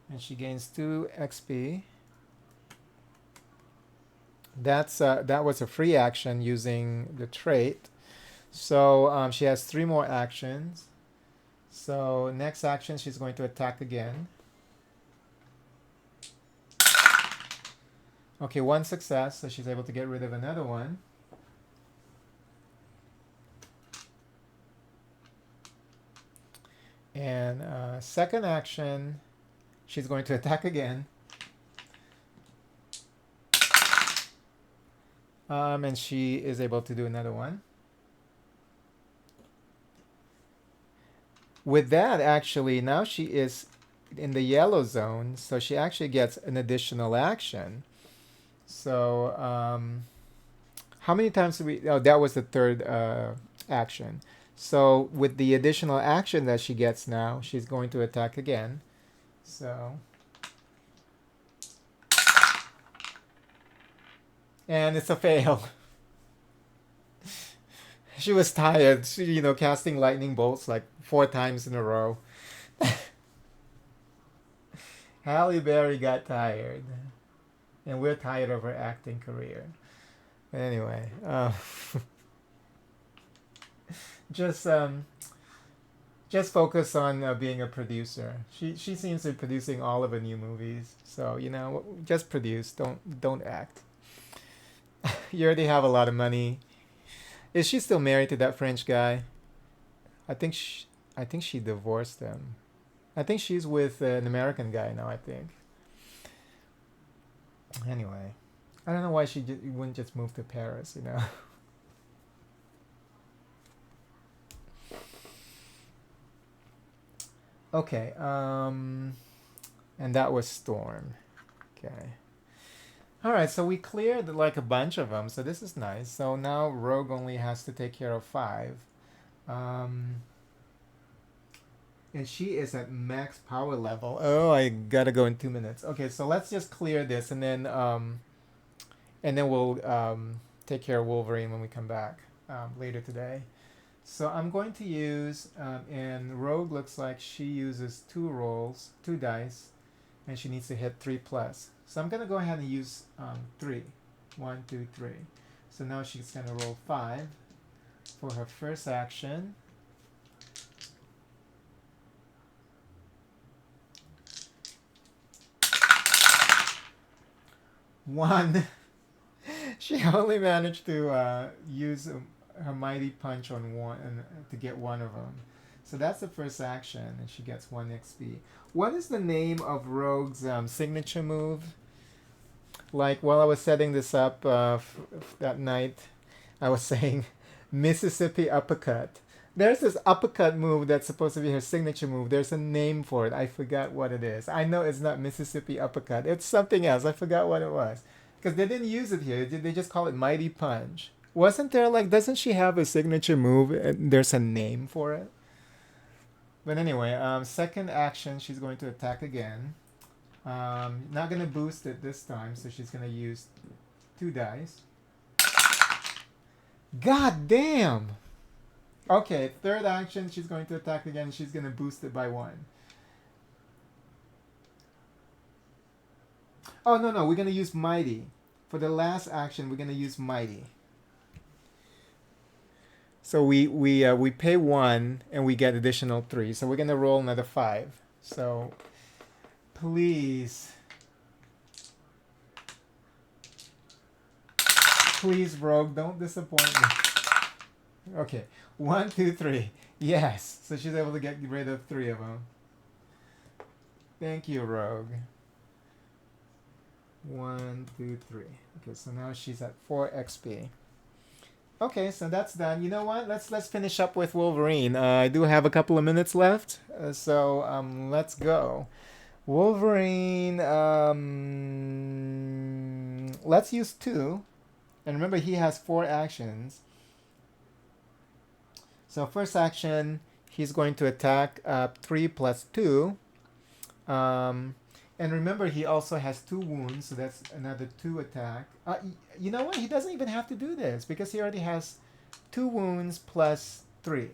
and she gains 2 XP. That was a free action using the trait. So she has 3 more actions. So next action, she's going to attack again. Okay, 1 success, so she's able to get rid of another one. And second action, she's going to attack again. And she is able to do another one. With that, actually, now she is in the yellow zone, so she actually gets an additional action. So, how many times did we... Oh, that was the third action. So, with the additional action that she gets now, she's going to attack again. So... And it's a fail. She was tired. She, casting lightning bolts like 4 times in a row. Halle Berry got tired. And we're tired of her acting career. Anyway, just focus on being a producer. She seems to be producing all of her new movies. So, just produce. Don't act. You already have a lot of money. Is she still married to that French guy? I think she divorced him. I think she's with an American guy now, I think. Anyway, I don't know why she wouldn't just move to Paris, Okay, and that was Storm. Okay. Alright, so we cleared like a bunch of them, so this is nice. So now Rogue only has to take care of 5. And she is at max power level. Oh, I gotta go in 2 minutes. Okay, so let's just clear this, and then we'll take care of Wolverine when we come back later today. So I'm going to use, and Rogue looks like she uses 2 dice, and she needs to hit 3 plus. So I'm gonna go ahead and use 3. 1, 2, 3. So now she's gonna roll 5 for her first action. One. She only managed to use her mighty punch on one and to get one of them. So that's the first action, and she gets 1 XP. What is the name of Rogue's signature move? Like, while I was setting this up that night, I was saying Mississippi uppercut. There's this uppercut move that's supposed to be her signature move. There's a name for it. I forgot what it is. I know it's not Mississippi uppercut. It's something else. I forgot what it was. Because they didn't use it here. They just call it mighty punch. Wasn't there, doesn't she have a signature move and there's a name for it? But anyway, second action, she's going to attack again. Not going to boost it this time, so she's going to use 2 dice. God damn! Okay, third action, she's going to attack again. She's going to boost it by 1. Oh, no, no, we're gonna use mighty. For the last action, we're gonna use mighty. So we pay 1 and we get additional 3. So we're gonna roll another 5. So please, please, Rogue, don't disappoint me. Okay, 1, 2, 3. Yes. So she's able to get rid of 3 of them. Thank you, Rogue. 1, 2, 3. Okay, so now she's at 4 XP. Okay, so that's done. You know what? Let's finish up with Wolverine. I do have a couple of minutes left, so let's go. Wolverine. Let's use 2, and remember he has 4 actions. So first action, he's going to attack 3 plus 2. And remember, he also has 2 wounds, so that's another 2 attack. You know what? He doesn't even have to do this because he already has 2 wounds plus 3.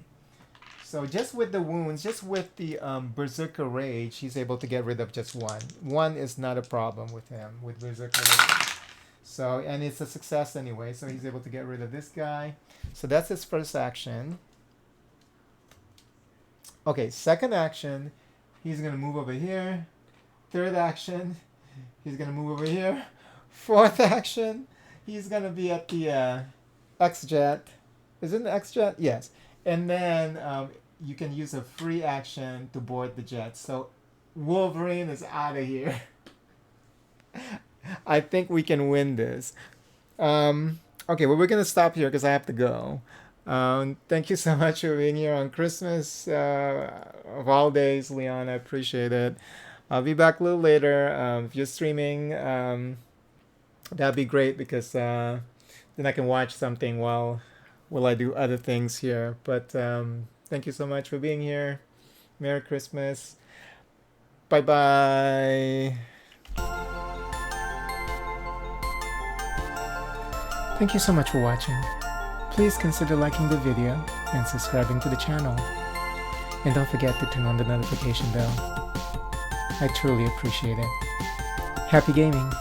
So just with the wounds, just with the Berserker Rage, he's able to get rid of just 1. 1 is not a problem with him, with Berserker Rage. So, and it's a success anyway, so he's able to get rid of this guy. So that's his first action. Okay, second action, he's going to move over here. Third action, he's going to move over here. Fourth action, he's going to be at the X-Jet. Is it an X-Jet? Yes. And then you can use a free action to board the jet. So Wolverine is out of here. I think we can win this. Okay, well, we're going to stop here because I have to go. Thank you so much for being here on Christmas of all days, Leon. I appreciate it. I'll be back a little later. If you're streaming, that'd be great because then I can watch something while I do other things here. But thank you so much for being here. Merry Christmas. Bye-bye. Thank you so much for watching. Please consider liking the video and subscribing to the channel. And don't forget to turn on the notification bell. I truly appreciate it. Happy gaming!